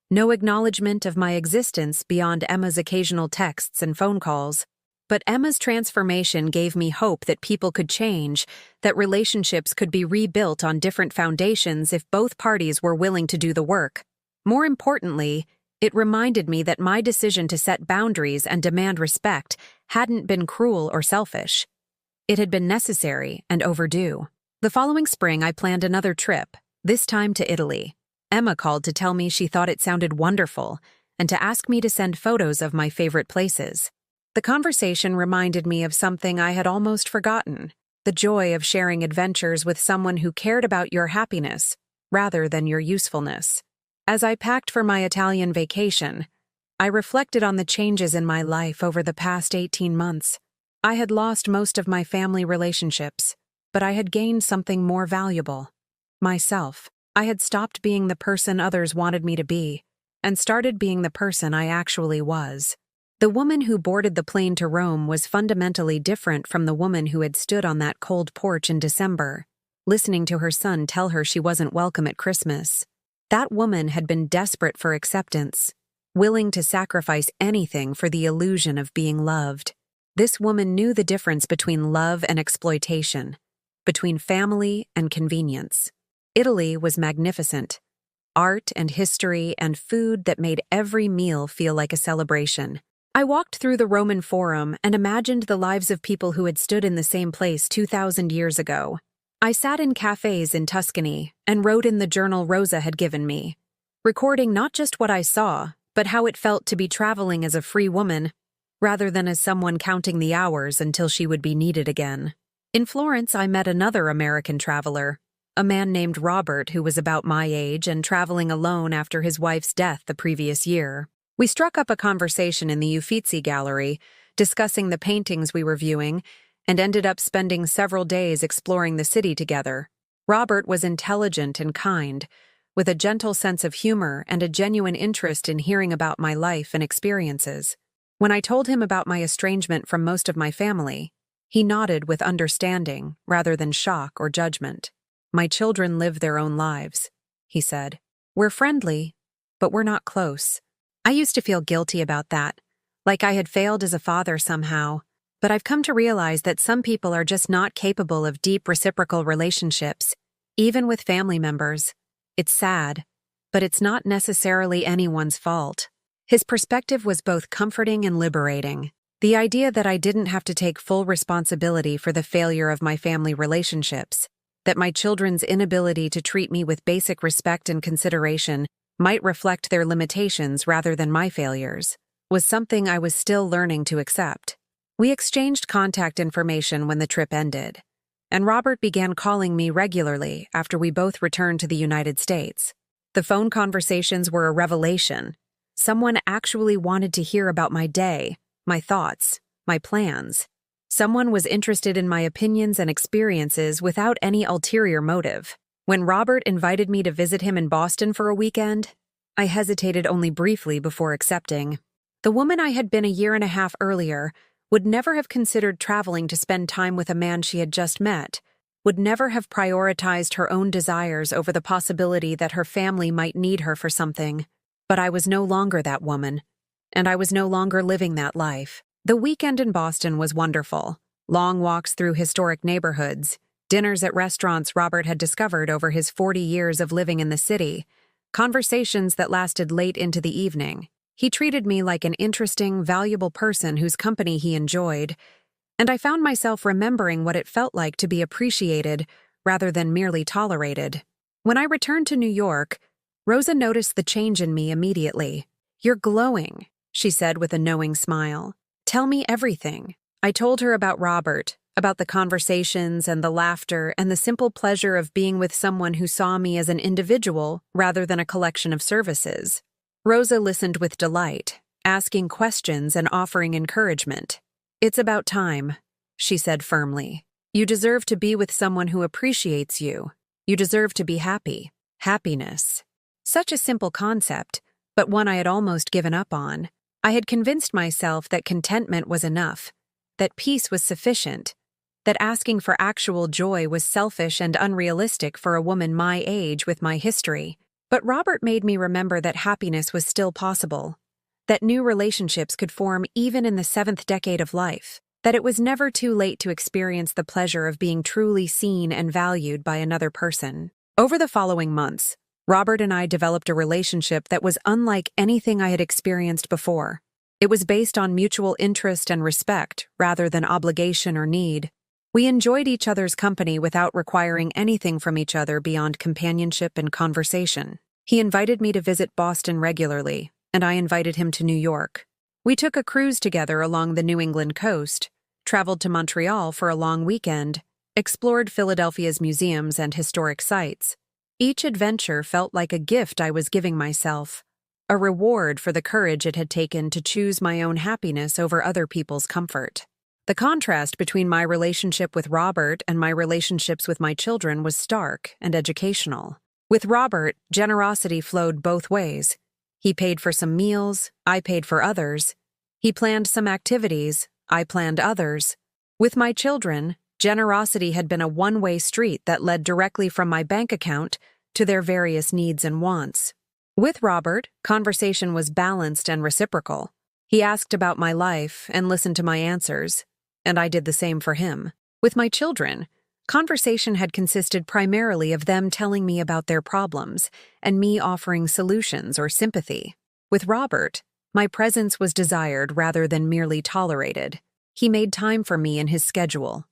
no acknowledgement of my existence beyond Emma's occasional texts and phone calls. But Emma's transformation gave me hope that people could change, that relationships could be rebuilt on different foundations if both parties were willing to do the work. More importantly, it reminded me that my decision to set boundaries and demand respect hadn't been cruel or selfish. It had been necessary and overdue. The following spring, I planned another trip, this time to Italy. Emma called to tell me she thought it sounded wonderful and to ask me to send photos of my favorite places. The conversation reminded me of something I had almost forgotten, the joy of sharing adventures with someone who cared about your happiness rather than your usefulness. As I packed for my Italian vacation, I reflected on the changes in my life over the past 18 months. I had lost most of my family relationships, but I had gained something more valuable: myself. I had stopped being the person others wanted me to be and started being the person I actually was. The woman who boarded the plane to Rome was fundamentally different from the woman who had stood on that cold porch in December, listening to her son tell her she wasn't welcome at Christmas. That woman had been desperate for acceptance, willing to sacrifice anything for the illusion of being loved. This woman knew the difference between love and exploitation, between family and convenience. Italy was magnificent. Art and history and food that made every meal feel like a celebration. I walked through the Roman Forum and imagined the lives of people who had stood in the same place 2,000 years ago. I sat in cafes in Tuscany and wrote in the journal Rosa had given me, recording not just what I saw, but how it felt to be traveling as a free woman, rather than as someone counting the hours until she would be needed again. In Florence, I met another American traveler, a man named Robert who was about my age and traveling alone after his wife's death the previous year. We struck up a conversation in the Uffizi Gallery, discussing the paintings we were viewing, and ended up spending several days exploring the city together. Robert was intelligent and kind, with a gentle sense of humor and a genuine interest in hearing about my life and experiences. When I told him about my estrangement from most of my family, he nodded with understanding rather than shock or judgment. "My children live their own lives," he said. "We're friendly, but we're not close." I used to feel guilty about that, like I had failed as a father somehow, but I've come to realize that some people are just not capable of deep reciprocal relationships, even with family members. It's sad, but it's not necessarily anyone's fault. His perspective was both comforting and liberating. The idea that I didn't have to take full responsibility for the failure of my family relationships, that my children's inability to treat me with basic respect and consideration might reflect their limitations rather than my failures, was something I was still learning to accept. We exchanged contact information when the trip ended, and Robert began calling me regularly after we both returned to the United States. The phone conversations were a revelation. Someone actually wanted to hear about my day, my thoughts, my plans. Someone was interested in my opinions and experiences without any ulterior motive. When Robert invited me to visit him in Boston for a weekend, I hesitated only briefly before accepting. The woman I had been a year and a half earlier would never have considered traveling to spend time with a man she had just met, would never have prioritized her own desires over the possibility that her family might need her for something. But I was no longer that woman, and I was no longer living that life. The weekend in Boston was wonderful. Long walks through historic neighborhoods, dinners at restaurants Robert had discovered over his 40 years of living in the city, conversations that lasted late into the evening. He treated me like an interesting, valuable person whose company he enjoyed, and I found myself remembering what it felt like to be appreciated rather than merely tolerated. When I returned to New York, Rosa noticed the change in me immediately. "You're glowing," she said with a knowing smile. Tell me everything. I told her about Robert, about the conversations and the laughter and the simple pleasure of being with someone who saw me as an individual rather than a collection of services. Rosa listened with delight, asking questions and offering encouragement. It's about time, she said firmly. You deserve to be with someone who appreciates you. You deserve to be happy. Happiness. Such a simple concept, but one I had almost given up on. I had convinced myself that contentment was enough, that peace was sufficient, that asking for actual joy was selfish and unrealistic for a woman my age with my history. But Robert made me remember that happiness was still possible, that new relationships could form even in the 7th decade of life, that it was never too late to experience the pleasure of being truly seen and valued by another person. Over the following months, Robert and I developed a relationship that was unlike anything I had experienced before. It was based on mutual interest and respect rather than obligation or need. We enjoyed each other's company without requiring anything from each other beyond companionship and conversation. He invited me to visit Boston regularly, and I invited him to New York. We took a cruise together along the New England coast, traveled to Montreal for a long weekend, explored Philadelphia's museums and historic sites. Each adventure felt like a gift I was giving myself, a reward for the courage it had taken to choose my own happiness over other people's comfort. The contrast between my relationship with Robert and my relationships with my children was stark and educational. With Robert, generosity flowed both ways. He paid for some meals, I paid for others. He planned some activities, I planned others. With my children, generosity had been a one-way street that led directly from my bank account to their various needs and wants. With Robert, conversation was balanced and reciprocal. He asked about my life and listened to my answers, and I did the same for him. With my children, conversation had consisted primarily of them telling me about their problems and me offering solutions or sympathy. With Robert, my presence was desired rather than merely tolerated. He made time for me in his schedule,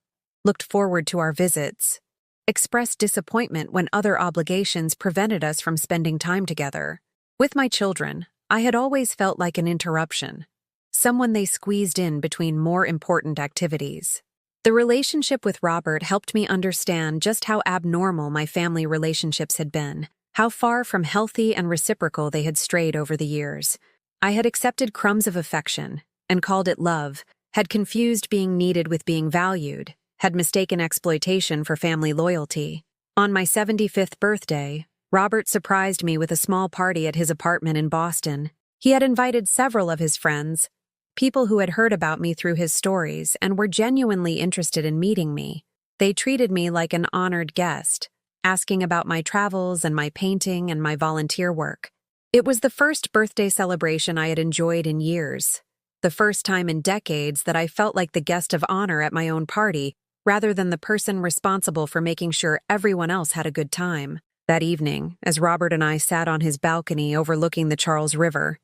looked forward to our visits, expressed disappointment when other obligations prevented us from spending time together. With my children, I had always felt like an interruption, someone they squeezed in between more important activities. The relationship with Robert helped me understand just how abnormal my family relationships had been, how far from healthy and reciprocal they had strayed over the years. I had accepted crumbs of affection and called it love, had confused being needed with being valued, had mistaken exploitation for family loyalty. On my 75th birthday, Robert surprised me with a small party at his apartment in Boston. He had invited several of his friends, people who had heard about me through his stories and were genuinely interested in meeting me. They treated me like an honored guest, asking about my travels and my painting and my volunteer work. It was the first birthday celebration I had enjoyed in years, the first time in decades that I felt like the guest of honor at my own party, rather than the person responsible for making sure everyone else had a good time. That evening, as Robert and I sat on his balcony overlooking the Charles River,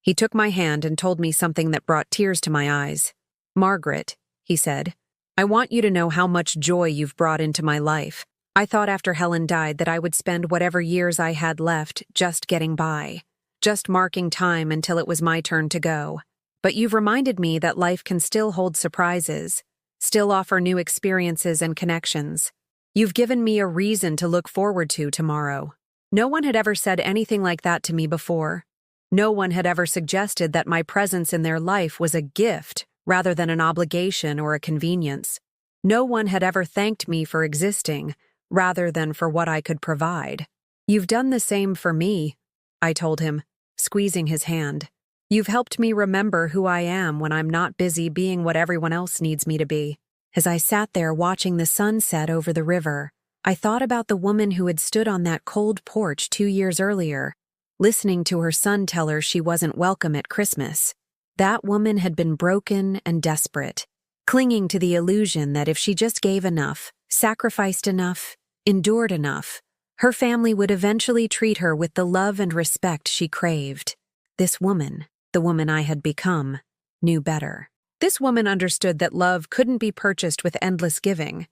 he took my hand and told me something that brought tears to my eyes. "Margaret," he said, "I want you to know how much joy you've brought into my life. I thought after Helen died that I would spend whatever years I had left just getting by, just marking time until it was my turn to go. But you've reminded me that life can still hold surprises, still offer new experiences and connections. You've given me a reason to look forward to tomorrow." No one had ever said anything like that to me before. No one had ever suggested that my presence in their life was a gift rather than an obligation or a convenience. No one had ever thanked me for existing rather than for what I could provide. "You've done the same for me," I told him, squeezing his hand. "You've helped me remember who I am when I'm not busy being what everyone else needs me to be." As I sat there watching the sun set over the river, I thought about the woman who had stood on that cold porch 2 years earlier, listening to her son tell her she wasn't welcome at Christmas. That woman had been broken and desperate, clinging to the illusion that if she just gave enough, sacrificed enough, endured enough, her family would eventually treat her with the love and respect she craved. This woman, the woman I had become, knew better. This woman understood that love couldn't be purchased with endless giving,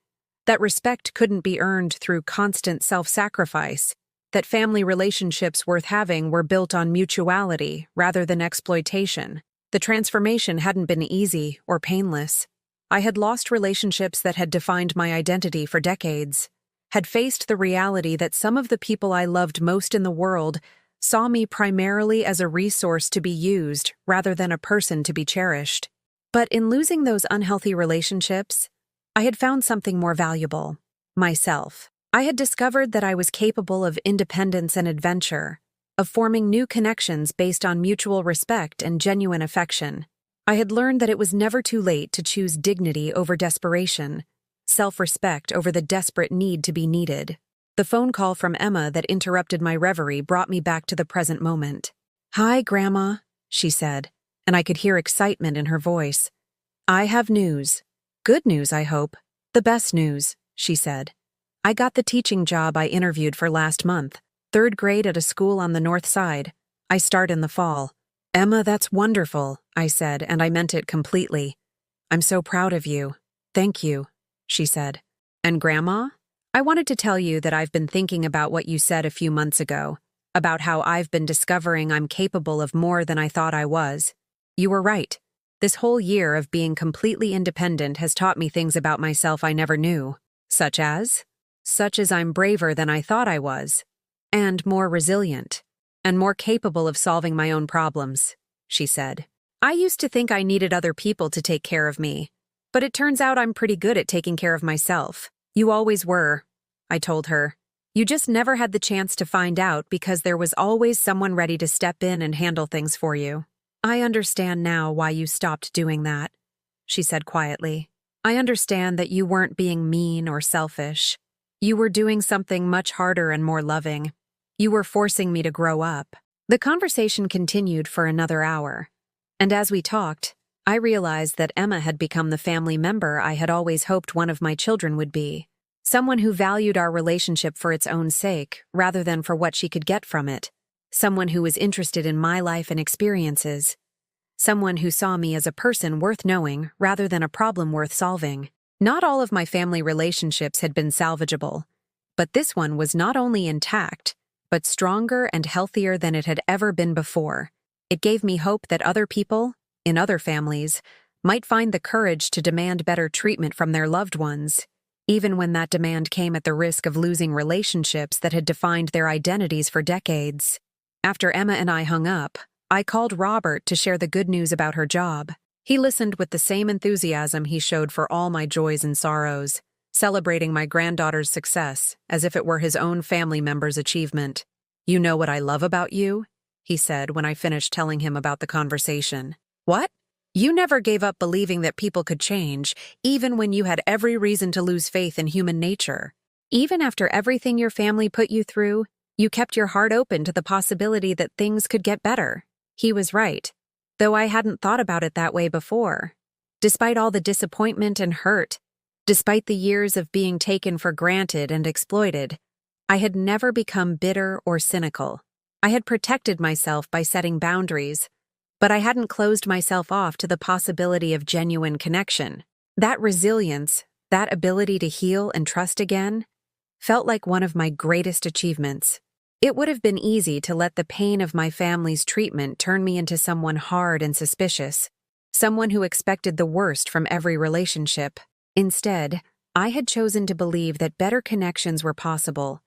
that respect couldn't be earned through constant self-sacrifice, that family relationships worth having were built on mutuality rather than exploitation. The transformation hadn't been easy or painless. I had lost relationships that had defined my identity for decades, had faced the reality that some of the people I loved most in the world saw me primarily as a resource to be used rather than a person to be cherished. But in losing those unhealthy relationships, I had found something more valuable: myself. I had discovered that I was capable of independence and adventure, of forming new connections based on mutual respect and genuine affection. I had learned that it was never too late to choose dignity over desperation, self-respect over the desperate need to be needed. The phone call from Emma that interrupted my reverie brought me back to the present moment. "Hi, Grandma," she said, and I could hear excitement in her voice. "I have news. Good news, I hope. The best news," she said. "I got the teaching job I interviewed for last month, 3rd grade at a school on the north side. I start in the fall." "Emma, that's wonderful," I said, and I meant it completely. "I'm so proud of you." "Thank you," she said. "And Grandma, I wanted to tell you that I've been thinking about what you said a few months ago, about how I've been discovering I'm capable of more than I thought I was. You were right. This whole year of being completely independent has taught me things about myself I never knew, such as I'm braver than I thought I was, and more resilient, and more capable of solving my own problems," she said. "I used to think I needed other people to take care of me, but it turns out I'm pretty good at taking care of myself." "You always were," I told her. "You just never had the chance to find out because there was always someone ready to step in and handle things for you." "I understand now why you stopped doing that," she said quietly. "I understand that you weren't being mean or selfish. You were doing something much harder and more loving. You were forcing me to grow up." The conversation continued for another hour, and as we talked, I realized that Emma had become the family member I had always hoped one of my children would be. Someone who valued our relationship for its own sake, rather than for what she could get from it. Someone who was interested in my life and experiences. Someone who saw me as a person worth knowing, rather than a problem worth solving. Not all of my family relationships had been salvageable, but this one was not only intact, but stronger and healthier than it had ever been before. It gave me hope that other people, in other families, might find the courage to demand better treatment from their loved ones, even when that demand came at the risk of losing relationships that had defined their identities for decades. After Emma and I hung up, I called Robert to share the good news about her job. He listened with the same enthusiasm he showed for all my joys and sorrows, celebrating my granddaughter's success as if it were his own family member's achievement. "You know what I love about you?" he said when I finished telling him about the conversation. "What?" "You never gave up believing that people could change, even when you had every reason to lose faith in human nature. Even after everything your family put you through, you kept your heart open to the possibility that things could get better." He was right, though I hadn't thought about it that way before. Despite all the disappointment and hurt, despite the years of being taken for granted and exploited, I had never become bitter or cynical. I had protected myself by setting boundaries, but I hadn't closed myself off to the possibility of genuine connection. That resilience, that ability to heal and trust again, felt like one of my greatest achievements. It would have been easy to let the pain of my family's treatment turn me into someone hard and suspicious, someone who expected the worst from every relationship. Instead, I had chosen to believe that better connections were possible,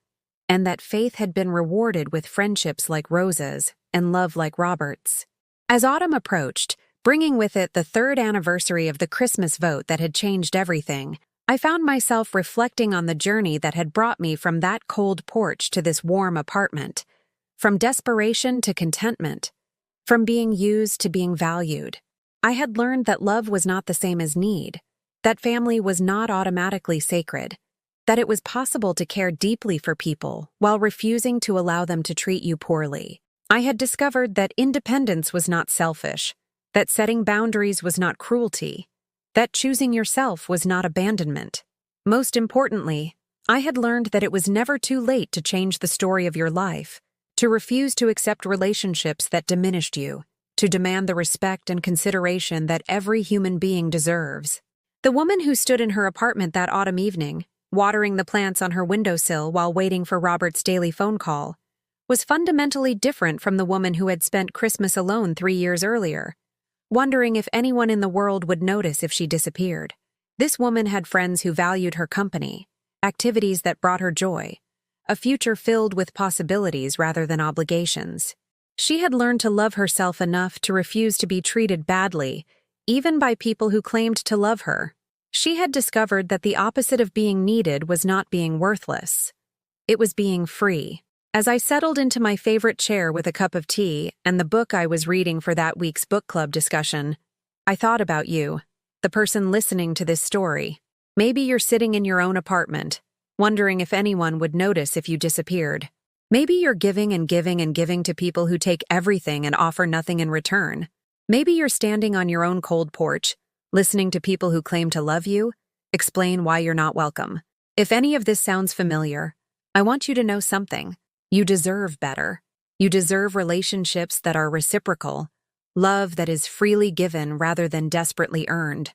and that faith had been rewarded with friendships like Rosa's and love like Robert's. As autumn approached, bringing with it the 3rd anniversary of the Christmas vote that had changed everything, I found myself reflecting on the journey that had brought me from that cold porch to this warm apartment, from desperation to contentment, from being used to being valued. I had learned that love was not the same as need, that family was not automatically sacred, that it was possible to care deeply for people while refusing to allow them to treat you poorly. I had discovered that independence was not selfish, that setting boundaries was not cruelty, that choosing yourself was not abandonment. Most importantly, I had learned that it was never too late to change the story of your life, to refuse to accept relationships that diminished you, to demand the respect and consideration that every human being deserves. The woman who stood in her apartment that autumn evening, watering the plants on her windowsill while waiting for Robert's daily phone call, was fundamentally different from the woman who had spent Christmas alone 3 years earlier. wondering if anyone in the world would notice if she disappeared. This woman had friends who valued her company, activities that brought her joy, a future filled with possibilities rather than obligations. She had learned to love herself enough to refuse to be treated badly, even by people who claimed to love her. She had discovered that the opposite of being needed was not being worthless. It was being free. As I settled into my favorite chair with a cup of tea and the book I was reading for that week's book club discussion, I thought about you, the person listening to this story. Maybe you're sitting in your own apartment, wondering if anyone would notice if you disappeared. Maybe you're giving and giving and giving to people who take everything and offer nothing in return. Maybe you're standing on your own cold porch, listening to people who claim to love you, explain why you're not welcome. If any of this sounds familiar, I want you to know something. You deserve better. You deserve relationships that are reciprocal, love that is freely given rather than desperately earned,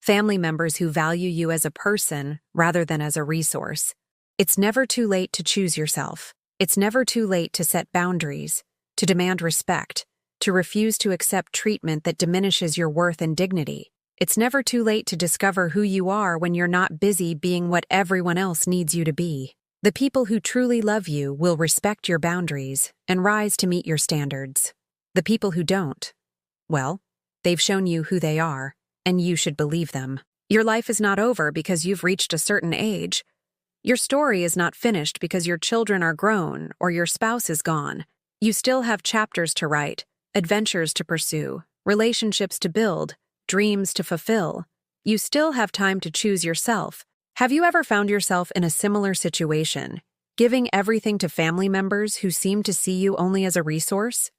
family members who value you as a person rather than as a resource. It's never too late to choose yourself. It's never too late to set boundaries, to demand respect, to refuse to accept treatment that diminishes your worth and dignity. It's never too late to discover who you are when you're not busy being what everyone else needs you to be. The people who truly love you will respect your boundaries and rise to meet your standards. The people who don't, well, they've shown you who they are, and you should believe them. Your life is not over because you've reached a certain age. Your story is not finished because your children are grown or your spouse is gone. You still have chapters to write, adventures to pursue, relationships to build, dreams to fulfill. You still have time to choose yourself. Have you ever found yourself in a similar situation, giving everything to family members who seem to see you only as a resource?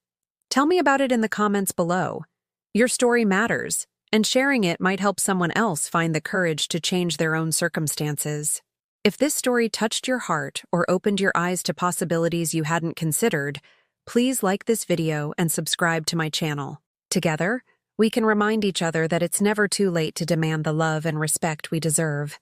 Tell me about it in the comments below. Your story matters, and sharing it might help someone else find the courage to change their own circumstances. If this story touched your heart or opened your eyes to possibilities you hadn't considered, please like this video and subscribe to my channel. Together, we can remind each other that it's never too late to demand the love and respect we deserve.